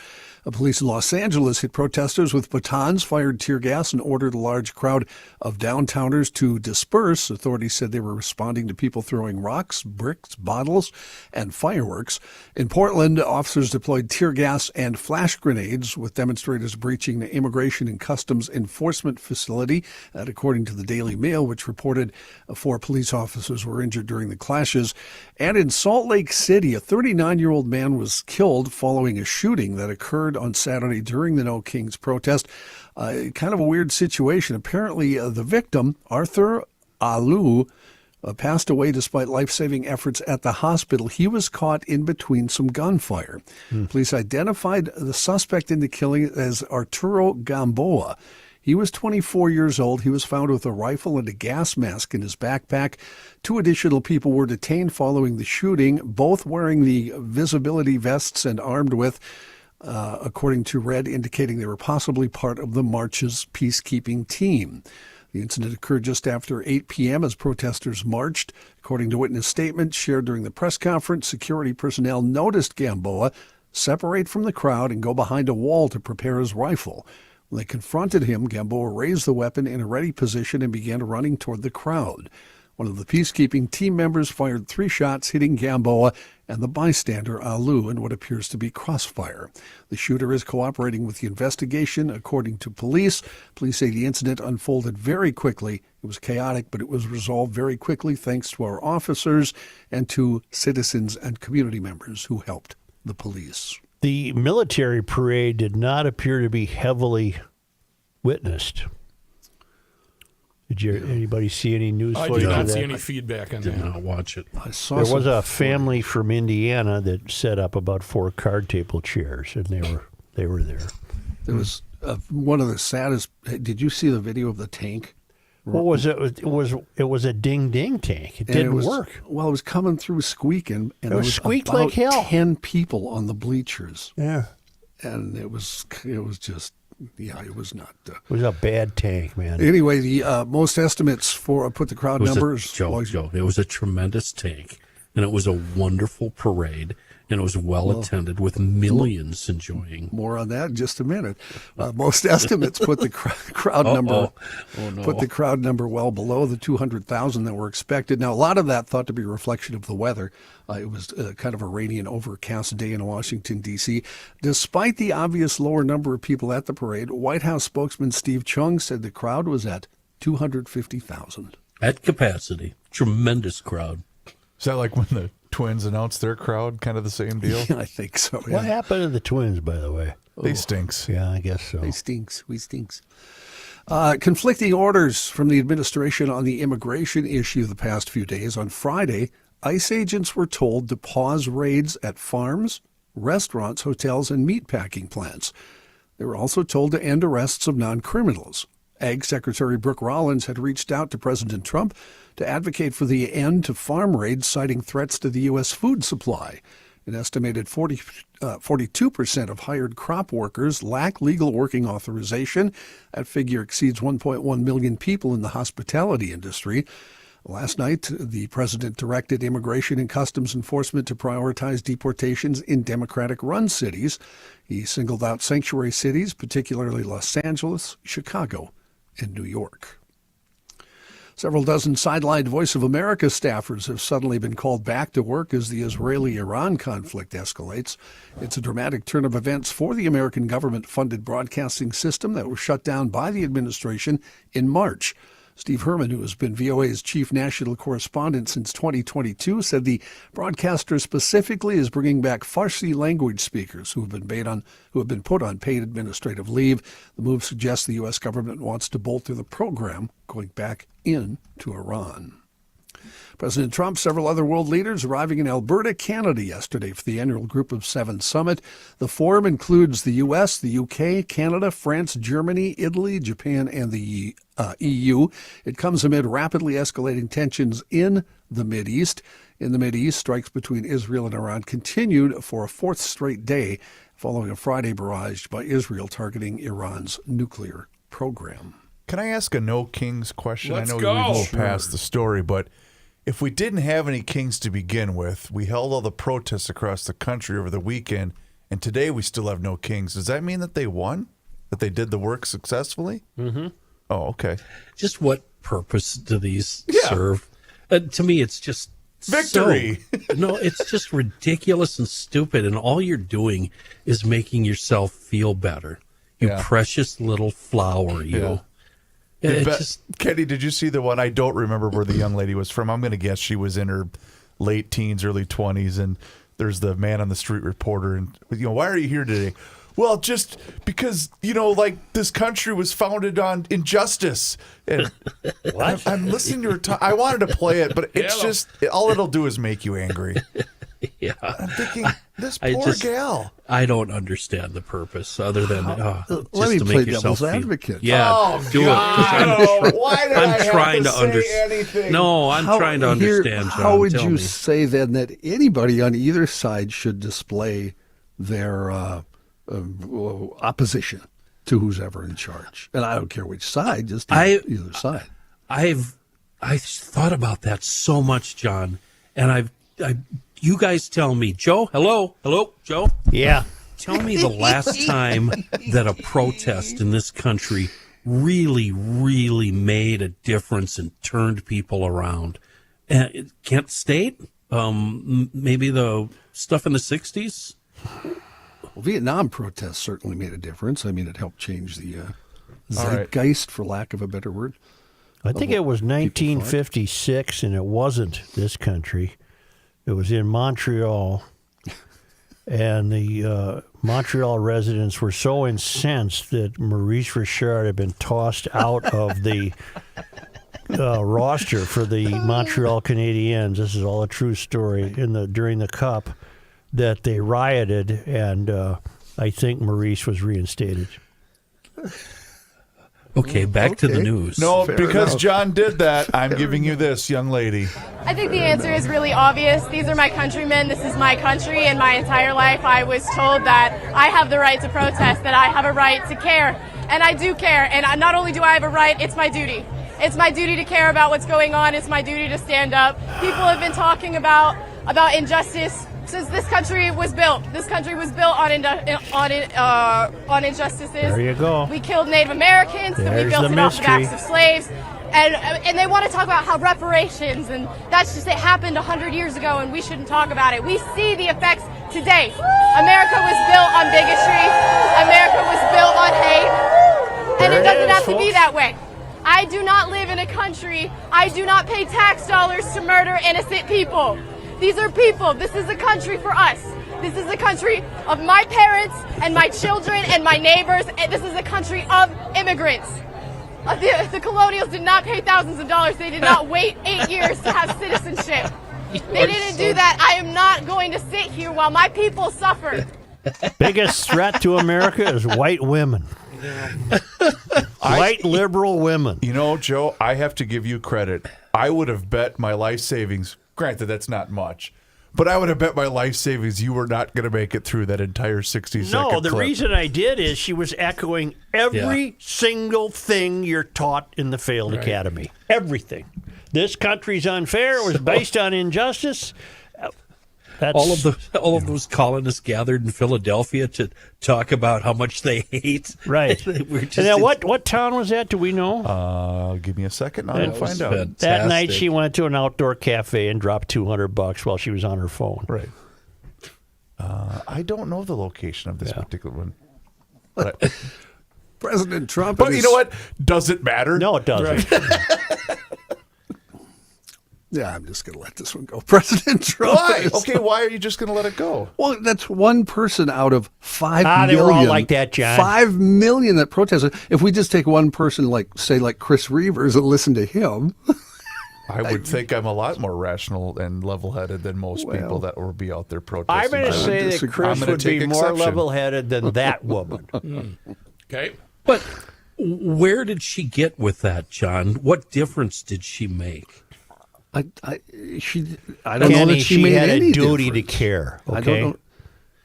Police in Los Angeles hit protesters with batons, fired tear gas, and ordered a large crowd of downtowners to disperse. Authorities said they were responding to people throwing rocks, bricks, bottles, and fireworks. In Portland, officers deployed tear gas and flash grenades, with demonstrators breaching the Immigration and Customs Enforcement facility. That, according to the Daily Mail, which reported 4 police officers were injured during the clashes. And in Salt Lake City, a 39-year-old man was killed following a shooting that occurred on Saturday during the No Kings protest. Kind of a weird situation. Apparently, the victim, Arthur Alou, passed away despite life-saving efforts at the hospital. He was caught in between some gunfire. Police identified the suspect in the killing as Arturo Gamboa. He was 24 years old. He was found with a rifle and a gas mask in his backpack. 2 additional people were detained following the shooting, both wearing the visibility vests and armed with, according to Red, indicating they were possibly part of the march's peacekeeping team. The incident occurred just after 8 p.m. as protesters marched. According to witness statements shared during the press conference, security personnel noticed Gamboa separate from the crowd and go behind a wall to prepare his rifle. When they confronted him, Gamboa raised the weapon in a ready position and began running toward the crowd. One of the peacekeeping team members fired 3 shots, hitting Gamboa and the bystander Alou in what appears to be crossfire. The shooter is cooperating with the investigation, according to police. Police say the incident unfolded very quickly. It was chaotic, but it was resolved very quickly thanks to our officers and to citizens and community members who helped the police. The military parade did not appear to be heavily witnessed. Did anybody see any news I footage did of not that? see any feedback on Did that. not watch it. I saw There some was a family from Indiana that set up about 4 card table chairs, and they were there. It was one of the saddest. Did you see the video of the tank? What was it? It was a ding ding tank. It And didn't was, work. Well, it was coming through squeaking, and there was squeaked about like hell. 10 people on the bleachers, Yeah, and it was just. Yeah, it was not. it was a bad tank, man. Anyway, the most estimates for put the crowd It was numbers. Joe, it was a tremendous tank, and it was a wonderful parade, and it was well attended with millions enjoying. More on that in just a minute. Most estimates put the crowd number put the crowd number well below the 200,000 that were expected. Now, a lot of that thought to be a reflection of the weather. It was kind of a rainy and overcast day in Washington, D.C. Despite the obvious lower number of people at the parade, White House spokesman Steve Chung said the crowd was at 250,000. At capacity. Tremendous crowd. Is that like when the Twins announced their crowd? Kind of the same deal? Yeah, I think so. Yeah. What happened to the Twins, by the way? They stinks. Yeah, I guess so. They stinks. We stinks. Conflicting orders from the administration on the immigration issue the past few days. On Friday, ICE agents were told to pause raids at farms, restaurants, hotels, and meatpacking plants. They were also told to end arrests of non-criminals. Ag Secretary Brooke Rollins had reached out to President Trump to advocate for the end to farm raids, citing threats to the U.S. food supply. An estimated 42% of hired crop workers lack legal working authorization. That figure exceeds 1.1 million people in the hospitality industry. Last night, the president directed Immigration and Customs Enforcement to prioritize deportations in Democratic-run cities. He singled out sanctuary cities, particularly Los Angeles, Chicago, and New York. Several dozen sidelined Voice of America staffers have suddenly been called back to work as the Israeli-Iran conflict escalates. It's a dramatic turn of events for the American government-funded broadcasting system that was shut down by the administration in March. Steve Herman, who has been VOA's chief national correspondent since 2022, said the broadcaster specifically is bringing back Farsi language speakers who have been put on paid administrative leave. The move suggests the U.S. government wants to bolster the program going back into Iran. President Trump, several other world leaders arriving in Alberta, Canada yesterday for the annual Group of Seven summit. The forum includes the U.S., the U.K., Canada, France, Germany, Italy, Japan, and the EU. It comes amid rapidly escalating tensions in the Mideast. In the Mideast, strikes between Israel and Iran continued for a fourth straight day following a Friday barrage by Israel targeting Iran's nuclear program. Can I ask a no kings question? Let's I know go. we moved past the story, but if we didn't have any kings to begin with, we held all the protests across the country over the weekend, and today we still have no kings. Does that mean that they won? That they did the work successfully? Mm-hmm. Oh, okay. Just what purpose do these serve? To me, it's just victory. No, it's just ridiculous and stupid, and all you're doing is making yourself feel better. You precious little flower, you. Yeah. Kenny, did you see the one? I don't remember where the young lady was from. I'm going to guess she was in her late teens, early 20s, and there's the man on the street reporter, and why are you here today? Well, just because, this country was founded on injustice. And I'm listening to her talk. I wanted to play it, but it's just, all it'll do is make you angry. Yeah. I'm thinking, this poor gal. I don't understand the purpose other than just let me to play make yourself devil's advocate. Do God. Why did I trying have to say anything? No, I'm trying to understand, John. How would Tell you me. say then that anybody on either side should display their opposition to who's ever in charge? And I don't care which side, just either side. I've thought about that so much, John, and you guys tell me, Joe. Hello, Joe. Yeah. Tell me the last time that a protest in this country really, really made a difference and turned people around. Kent State, maybe the stuff in the 60s. Well, Vietnam protests certainly made a difference. I mean, it helped change the zeitgeist, for lack of a better word. I think it was 1956, and it wasn't this country. It was in Montreal, and the Montreal residents were so incensed that Maurice Richard had been tossed out of the roster for the Montreal Canadiens. This is all a true story. During the Cup, that they rioted, and I think Maurice was reinstated. Okay, back to the news. No, Fair because enough. John did that, I'm giving you this, young lady. I think the answer is really obvious. These are my countrymen. This is my country. And my entire life I was told that I have the right to protest, that I have a right to care. And I do care. And not only do I have a right, it's my duty. It's my duty to care about what's going on. It's my duty to stand up. People have been talking about injustice since this country was built. This country was built on injustices. There you go. We killed Native Americans, and we There's built the it off the mystery. backs of slaves. And they want to talk about how reparations, and that's just, it happened 100 years ago, and we shouldn't talk about it. We see the effects today. America was built on bigotry. America was built on hate. And There it it doesn't is, have to be folks. that way. I do not live in a country. I do not pay tax dollars to murder innocent people. These are people. This is a country for us. This is a country of my parents and my children and my neighbors. And this is a country of immigrants. The colonials did not pay thousands of dollars. They did not wait 8 years to have citizenship. They didn't do that. I am not going to sit here while my people suffer. Biggest threat to America is white women. White liberal women. Joe, I have to give you credit. I would have bet my life savings, granted that's not much, but I would have bet my life savings you were not going to make it through that entire 60-second No, the clip. reason I did is she was echoing every single thing you're taught in the failed academy. Everything. This country's unfair. It was based on injustice. That's, all of those colonists gathered in Philadelphia to talk about how much they hate. right. We're And just then what town was that? Do we know? Give me a second. I'll That was find out. fantastic. That night she went to an outdoor cafe and dropped $200 while she was on her phone. Right. I don't know the location of this particular one. But President Trump. But you know what? Does it matter? No, it doesn't. Yeah, I'm just going to let this one go. President Trump. Why? Okay, why are you just going to let it go? Well, that's one person out of 5 million. They were all like that, John. 5 million that protested. If we just take one person, like Chris Reavers, and listen to him. I would think I'm a lot more rational and level-headed than most people that will be out there protesting. I'm going to say that Chris would be more level-headed than that woman. Okay. But where did she get with that, John? What difference did she make? I don't know that she made had any a duty difference. to care. Okay. I don't know.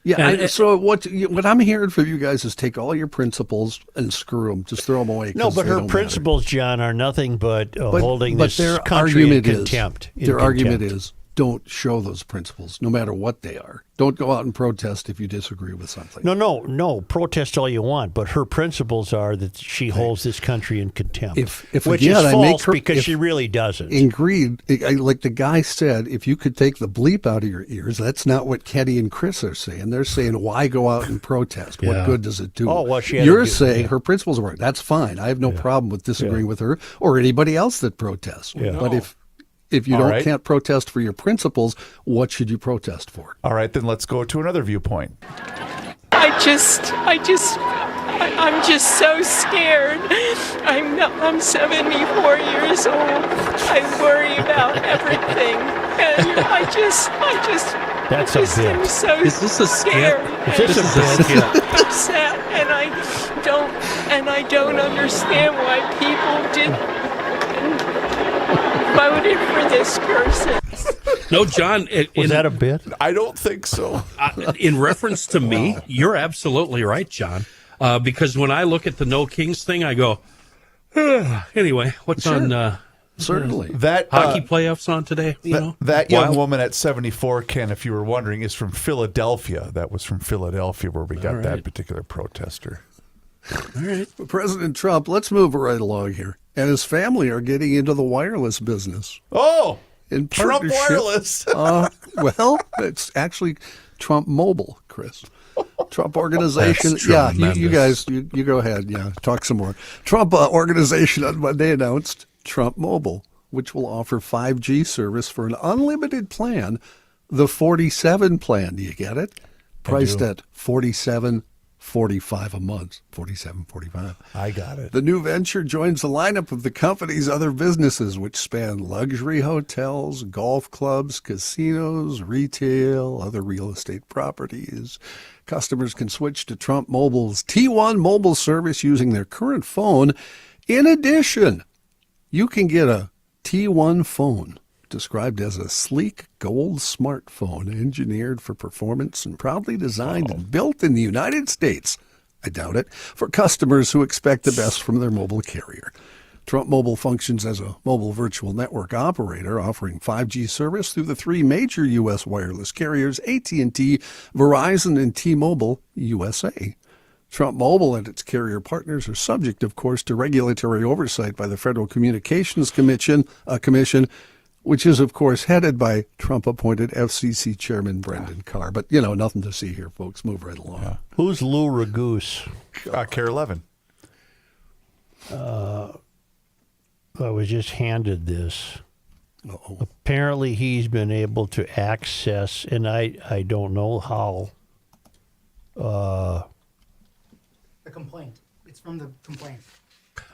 Yeah. So what I'm hearing from you guys is take all your principles and screw them. Just throw them away. No, but her principles, John, are nothing but holding this their country argument in contempt. Their argument is don't show those principles, no matter what they are. Don't go out and protest if you disagree with something. No. Protest all you want, but her principles are that she holds this country in contempt. Which again, is false because she really doesn't. Agreed. Like the guy said, if you could take the bleep out of your ears, that's not what Kenny and Chris are saying. They're saying, why go out and protest? What good does it do? Oh, well, You're saying her principles are right. That's fine. I have no problem with disagreeing with her or anybody else that protests. Yeah. But if you can't protest for your principles, what should you protest for? All right, then let's go to another viewpoint. I'm just so scared. I'm 74 years old. I worry about everything. And I just That's a bit. am so Is this a scared. skit? Is this a bit? Upset, and I don't understand why people voted for this person. No, John. Was that a bit? I don't think so. In reference to me, you're absolutely right, John. Because when I look at the No Kings thing, I go, anyway, what's on Certainly. That hockey playoffs on today? That young woman at 74, Ken, if you were wondering, is from Philadelphia. That was from Philadelphia where we got that particular protester. All right. President Trump, let's move right along here. And his family are getting into the wireless business. Oh, in Trump Wireless. Well, it's actually Trump Mobile, Chris. Trump Organization. Yeah, you guys, you go ahead. Yeah, talk some more. Trump Organization on Monday announced Trump Mobile, which will offer 5G service for an unlimited plan, the 47 plan. Do you get it? Priced at $47.45 a month. $47.45. I got it. The new venture joins the lineup of the company's other businesses, which span luxury hotels, golf clubs, casinos, retail, other real estate properties. Customers can switch to Trump Mobile's T1 mobile service using their current phone. In addition, you can get a T1 phone, described as a sleek gold smartphone engineered for performance and proudly designed and built in the United States. I doubt it, for customers who expect the best from their mobile carrier. Trump Mobile functions as a mobile virtual network operator, offering 5G service through the 3 major U.S. wireless carriers, AT&T, Verizon, and T-Mobile USA. Trump Mobile and its carrier partners are subject, of course, to regulatory oversight by the Federal Communications Commission, which is, of course, headed by Trump-appointed FCC Chairman Brendan Carr. But, nothing to see here, folks. Move right along. Yeah. Who's Lou Ragoose? Care 11. I was just handed this. Uh-oh. Apparently, he's been able to access, and I don't know how. The complaint. It's from the complaint.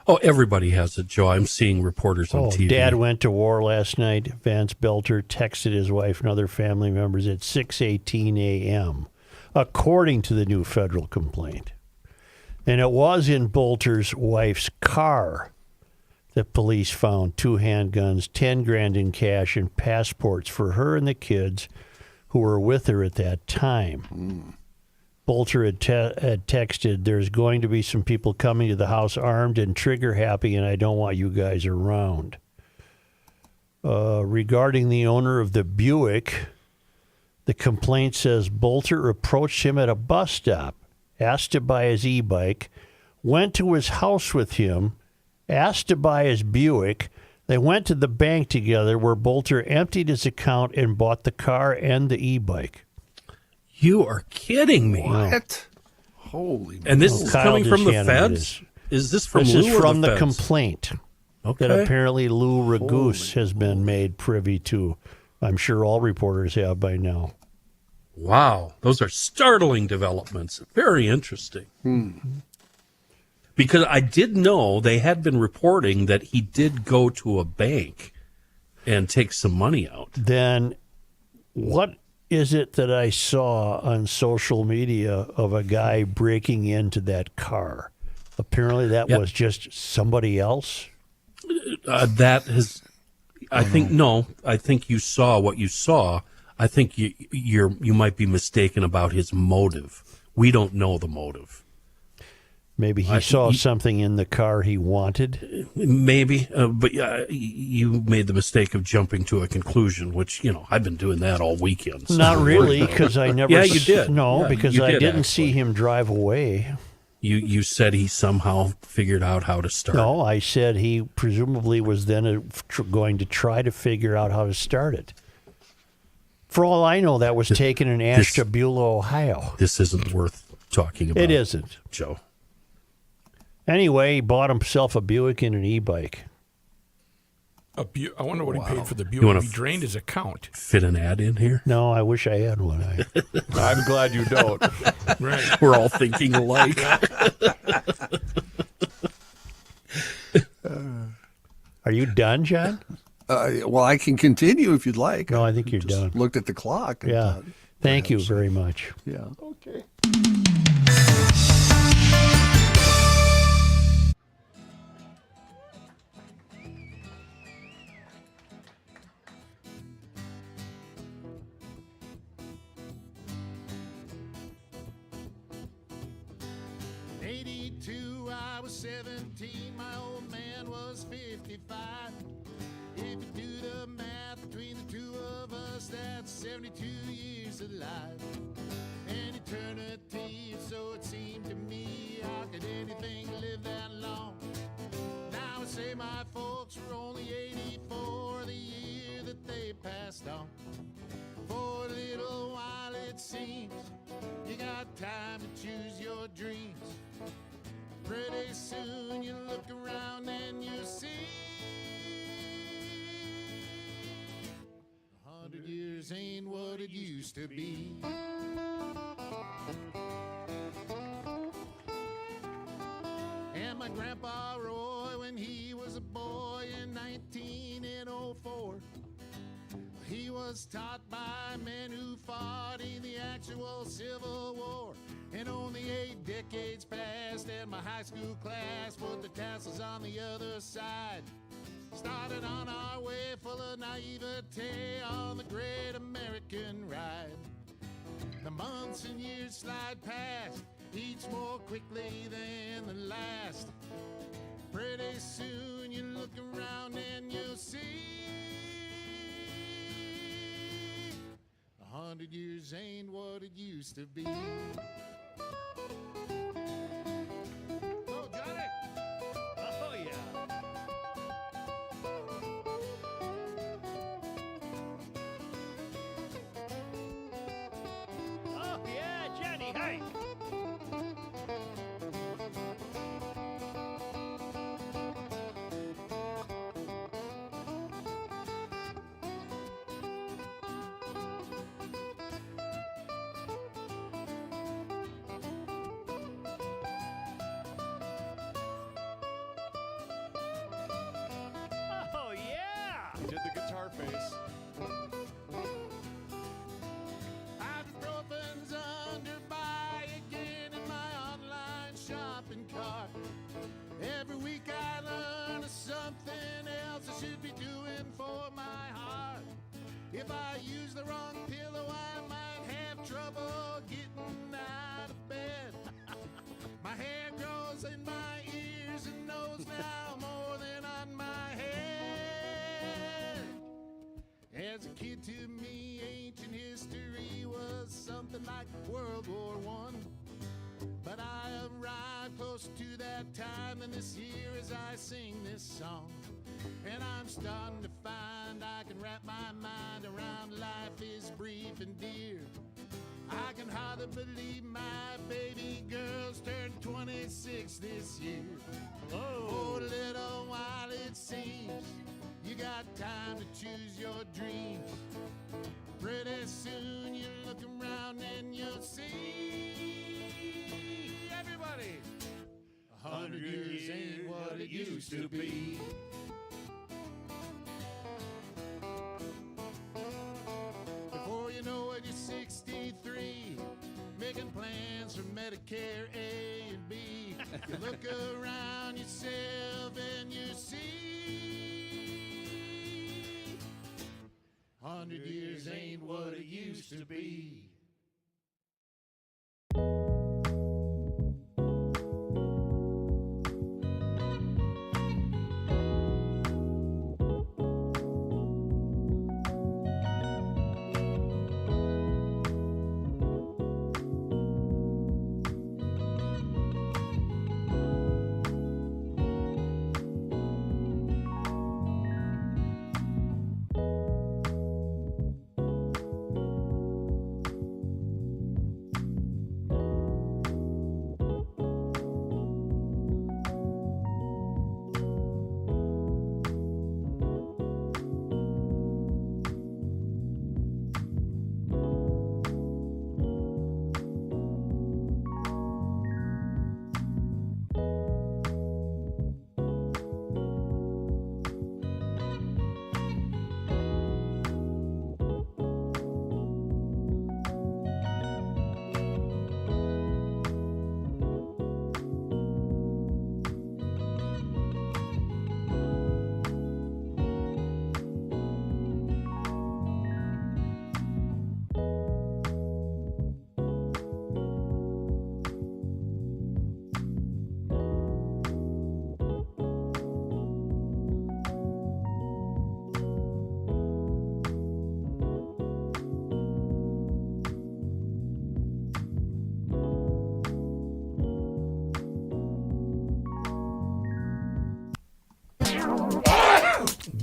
Oh, everybody has it, Joe. I'm seeing reporters on TV. Dad went to war last night. Vance Belter texted his wife and other family members at 6:18 a.m., according to the new federal complaint. And it was in Bolter's wife's car that police found 2 handguns, $10,000 in cash, and passports for her and the kids who were with her at that time. Bolter had texted, "There's going to be some people coming to the house armed and trigger happy, and I don't want you guys around." Regarding the owner of the Buick, the complaint says Bolter approached him at a bus stop, asked to buy his e-bike, went to his house with him, asked to buy his Buick. They went to the bank together where Bolter emptied his account and bought the car and the e-bike. You are kidding me. What? Holy And this is Kyle coming from the just handed feds? Is this from This Lou is or from the feds? complaint Okay. that apparently Lou Ragoose has been made privy to. I'm sure all reporters have by now. Wow, those are startling developments. Very interesting. Because I did know they had been reporting that he did go to a bank and take some money out. Then what is it that I saw on social media of a guy breaking into that car? Apparently that was just somebody else. That has, I think you saw what you saw. I think you might be mistaken about his motive. We don't know the motive. Maybe he saw something in the car he wanted. Maybe, but you made the mistake of jumping to a conclusion, which, I've been doing that all weekend. So. Not really, because I never. Yeah, you did. No, Yeah, because you I did, didn't actually. see him drive away. You said he somehow figured out how to start. No, I said he presumably was then going to try to figure out how to start it. For all I know, that was taken in Ashtabula, Ohio. This isn't worth talking about. It isn't. Joe. Anyway, he bought himself a Buick and an e-bike. I wonder what he paid for the You wanna Buick. He drained his account. Fit an ad in here? No, I wish I had one. I'm glad you don't. Right. We're all thinking alike. Are you done, John? Well, I can continue if you'd like. No, I think you're done. Looked at the clock. And Yeah. thought, Thank you very much. yeah. Okay. '82, I was 17, my old man was 55. If you do the math between the two of us, that's 72 years alive. An eternity, so it seemed to me. How could anything live that long? Now I say my folks were only 84 the year that they passed on. For a little while it seems you got time to choose your dreams. Pretty soon you look around and you see 100 years ain't what it used to be. And my grandpa Roy, when he was a boy in 1904, he was taught by men who fought in the actual Civil War. And only 8 decades passed and my high school class put the tassels on the other side. Started on our way full of naivete on the great American ride. The months and years slide past, each more quickly than the last. Pretty soon you look around and you'll see 100 years ain't what it used to be. Oh, Johnny! Oh, yeah. Oh, yeah, Johnny, hey! Oh, yeah! Did the guitar face. Ibuprofen's under buy again in my online shopping cart. Every week I learn of something else I should be doing for my heart. If I use the wrong pillow, I might have trouble getting out of bed. My hair grows in my ears and nose now more than on my head. As a kid, to me, ancient history was something like World War I. But I arrived closer to that time than this year as I sing this song. And I'm starting to find I can wrap my mind around life is brief and dear. I can hardly believe my baby girl's turned 26 this year. For a little while it seems you got time to choose your dreams. Pretty soon you look around and you'll see everybody. 100 years ain't what it used to be. Before you know it, you're 63, making plans for Medicare A and B. You look around yourself and you see 100 years ain't what it used to be.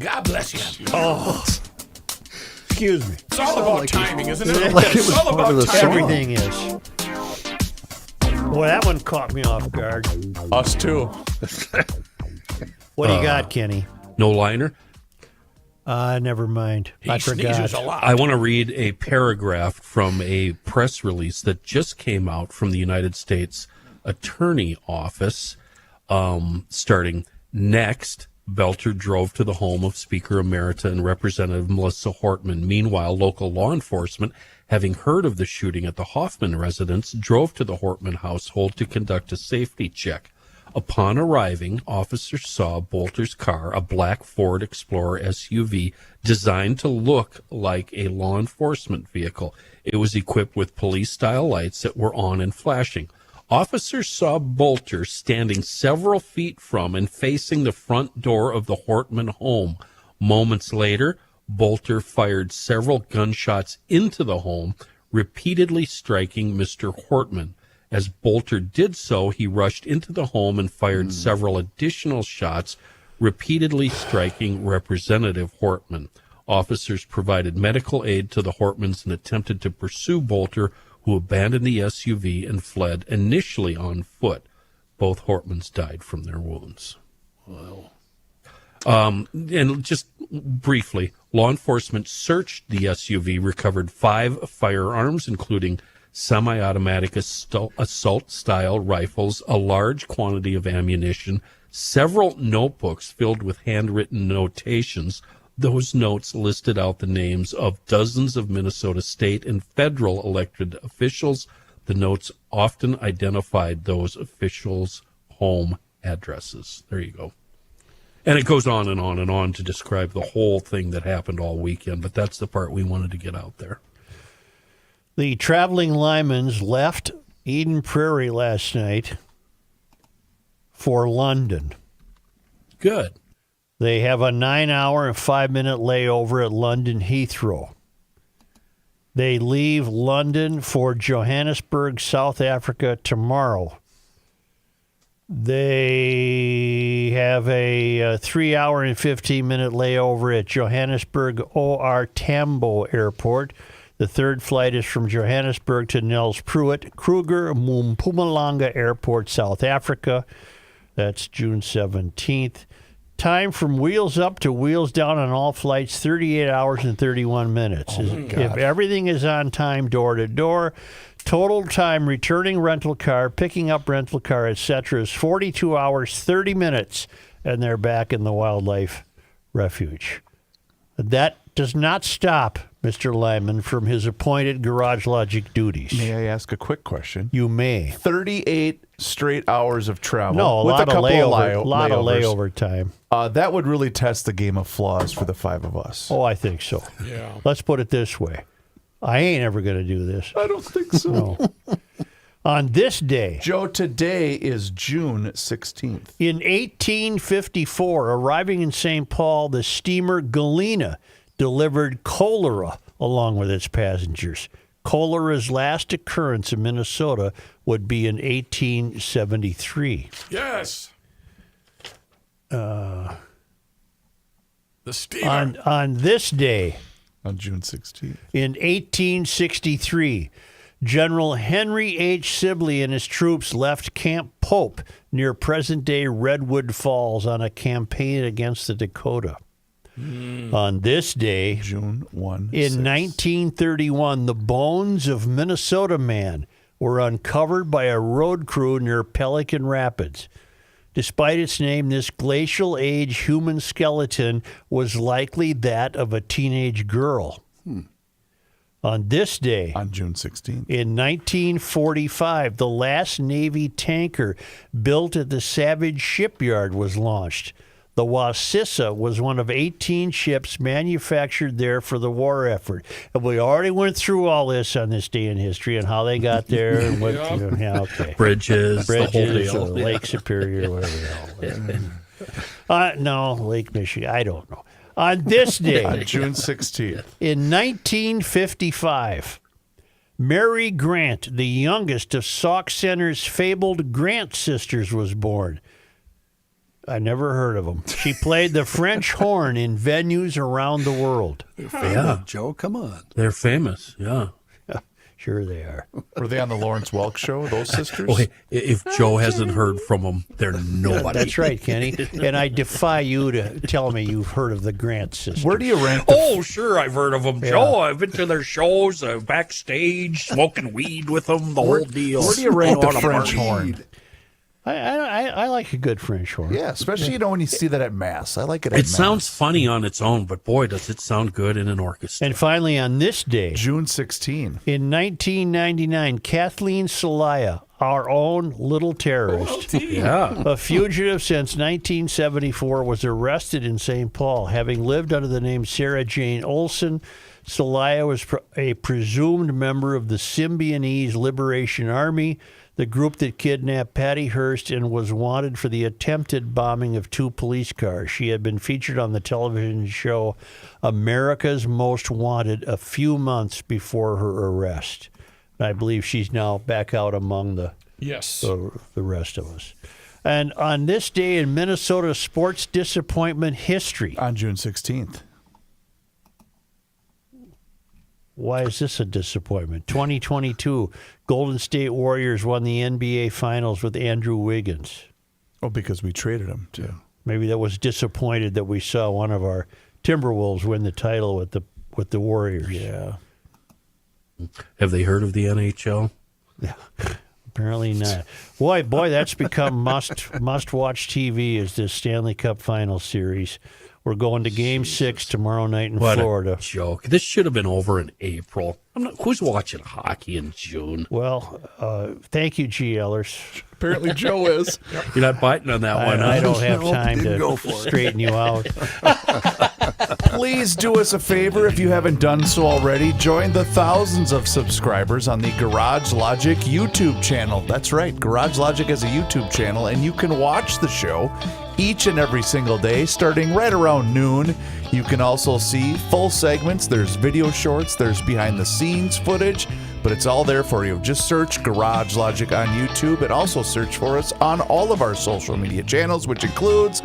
God bless you. Oh, excuse me. It's all about timing, isn't it? Like it was It's all part of about the song. timing. Everything is. Boy, that one caught me off guard. Us too. What do you got, Kenny? No liner. Never mind. I forgot. Sneezes a lot. I want to read a paragraph from a press release that just came out from the United States Attorney Office. Starting next, Belter drove to the home of Speaker Emerita and Representative Melissa Hortman. Meanwhile, local law enforcement, having heard of the shooting at the Hoffman residence, drove to the Hortman household to conduct a safety check. Upon arriving, officers saw Bolter's car, a black Ford Explorer SUV, designed to look like a law enforcement vehicle. It was equipped with police-style lights that were on and flashing. Officers saw Bolter standing several feet from and facing the front door of the Hortman home. Moments later, Bolter fired several gunshots into the home, repeatedly striking Mr. Hortman. As Bolter did so, he rushed into the home and fired several additional shots, repeatedly striking Representative Hortman. Officers provided medical aid to the Hortmans and attempted to pursue Bolter, who abandoned the SUV and fled, initially on foot. Both Hortmans died from their wounds. Wow. And just briefly, law enforcement searched the SUV, recovered 5 firearms, including semi-automatic assault-style rifles, a large quantity of ammunition, several notebooks filled with handwritten notations. Those notes listed out the names of dozens of Minnesota state and federal elected officials. The notes often identified those officials' home addresses. There you go. And it goes on and on and on to describe the whole thing that happened all weekend, but that's the part we wanted to get out there. The traveling Lymans left Eden Prairie last night for London. Good. They have a 9-hour and 5-minute layover at London Heathrow. They leave London for Johannesburg, South Africa tomorrow. They have a 3-hour and 15-minute layover at Johannesburg OR Tambo Airport. The third flight is from Johannesburg to Nels Pruitt Kruger, Mpumalanga Airport, South Africa. That's June 17th. Time from wheels up to wheels down on all flights, 38 hours and 31 minutes. If everything is on time, door to door, total time returning rental car, picking up rental car, etc. is 42 hours, 30 minutes, and they're back in the wildlife refuge. That does not stop Mr. Lyman from his appointed Garage Logic duties. May I ask a quick question? You may. 38 straight hours of travel. No, a with lot a couple of layovers. layover time. That would really test the game of flaws for the five of us. Oh, I think so. Yeah. Let's put it this way. I ain't ever going to do this. I don't think so. No. On this day, Joe, today is June 16th. in 1854, arriving in St. Paul, the steamer Galena delivered cholera along with its passengers. Cholera's last occurrence in Minnesota would be in 1873. Yes. The steamer. On this day, On June 16th. in 1863, General Henry H. Sibley and his troops left Camp Pope near present-day Redwood Falls on a campaign against the Dakota. On this day, June 1. in 1931, the bones of Minnesota Man were uncovered by a road crew near Pelican Rapids. Despite its name, this glacial age human skeleton was likely that of a teenage girl. On this day, On June 16th. in 1945, the last Navy tanker built at the Savage Shipyard was launched. The Wassissa was one of 18 ships manufactured there for the war effort. And we already went through all this on this day in history and how they got there and what. Yeah, okay. Bridges, the whole deal. Lake Superior, whatever the hell. No, Lake Michigan. I don't know. On this day, On June 16th. in 1955, Mary Grant, the youngest of Sauk Center's fabled Grant sisters, was born. I never heard of them. She played the French horn in venues around the world. Yeah. Joe, come on. They're famous. Yeah. Sure they are. Were they on the Lawrence Welk show, those sisters? Boy, if Joe hasn't heard from them, they're nobody. That's right, Kenny. And I defy you to tell me you've heard of the Grant sisters. Where do you rank the Oh, sure, I've heard of them, Joe. I've been to their shows, backstage, smoking weed with them, the whole deal. Where do you rank the On a French party. horn? I like a good French horn. Yeah, especially when you see that at Mass. I like it at It Mass. sounds funny on its own, but boy, does it sound good in an orchestra. And finally, on this day, June 16. in 1999, Kathleen Celaya, our own little terrorist, Yeah. a fugitive since 1974, was arrested in St. Paul. Having lived under the name Sarah Jane Olson, Celaya was a presumed member of the Symbionese Liberation Army, the group that kidnapped Patty Hearst and was wanted for the attempted bombing of 2 police cars. She had been featured on the television show America's Most Wanted a few months before her arrest. And I believe she's now back out among the rest of us. And on this day in Minnesota sports disappointment history. On June 16th. Why is this a disappointment? 2022, Golden State Warriors won the NBA Finals with Andrew Wiggins. Oh, because we traded him, too. Maybe that was disappointed that we saw one of our Timberwolves win the title with the Warriors. Yeah. Have they heard of the NHL? Yeah. Apparently not. Boy, that's become must watch TV is this Stanley Cup Final Series. We're going to Game 6 tomorrow night in Florida. What a joke. This should have been over in April. Who's watching hockey in June? Well, thank you, G. Ellers. Apparently Joe is. You're not biting on that one, huh? I don't have time to straighten you out. Please do us a favor if you haven't done so already. Join the thousands of subscribers on the Garage Logic YouTube channel. That's right, Garage Logic has a YouTube channel, and you can watch the show each and every single day starting right around noon. You can also see full segments. There's video shorts. There's behind the scenes footage. But it's all there for you. Just search Garage Logic on YouTube and also search for us on all of our social media channels, which includes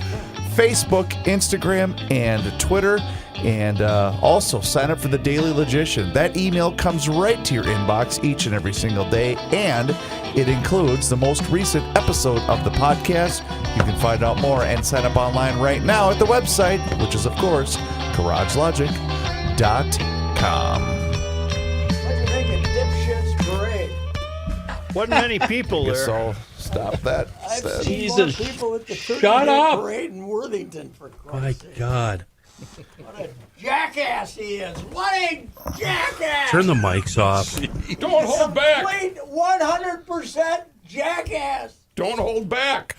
Facebook, Instagram, and Twitter. And also sign up for the Daily Logician. That email comes right to your inbox each and every single day, and it includes the most recent episode of the podcast. You can find out more and sign up online right now at the website, which is, of course, garagelogic.com. What do you think of Dipshit's Parade? Wasn't many people there. So stop that. I've seen Jesus, more people at the shut 30-day up. parade in Worthington, for My Christ's sake. God. What a jackass he is. What a jackass. Turn the mics off. Don't hold back. Complete 100% jackass. Don't hold back.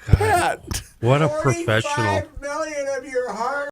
Pat. What a professional. 45 million of your hard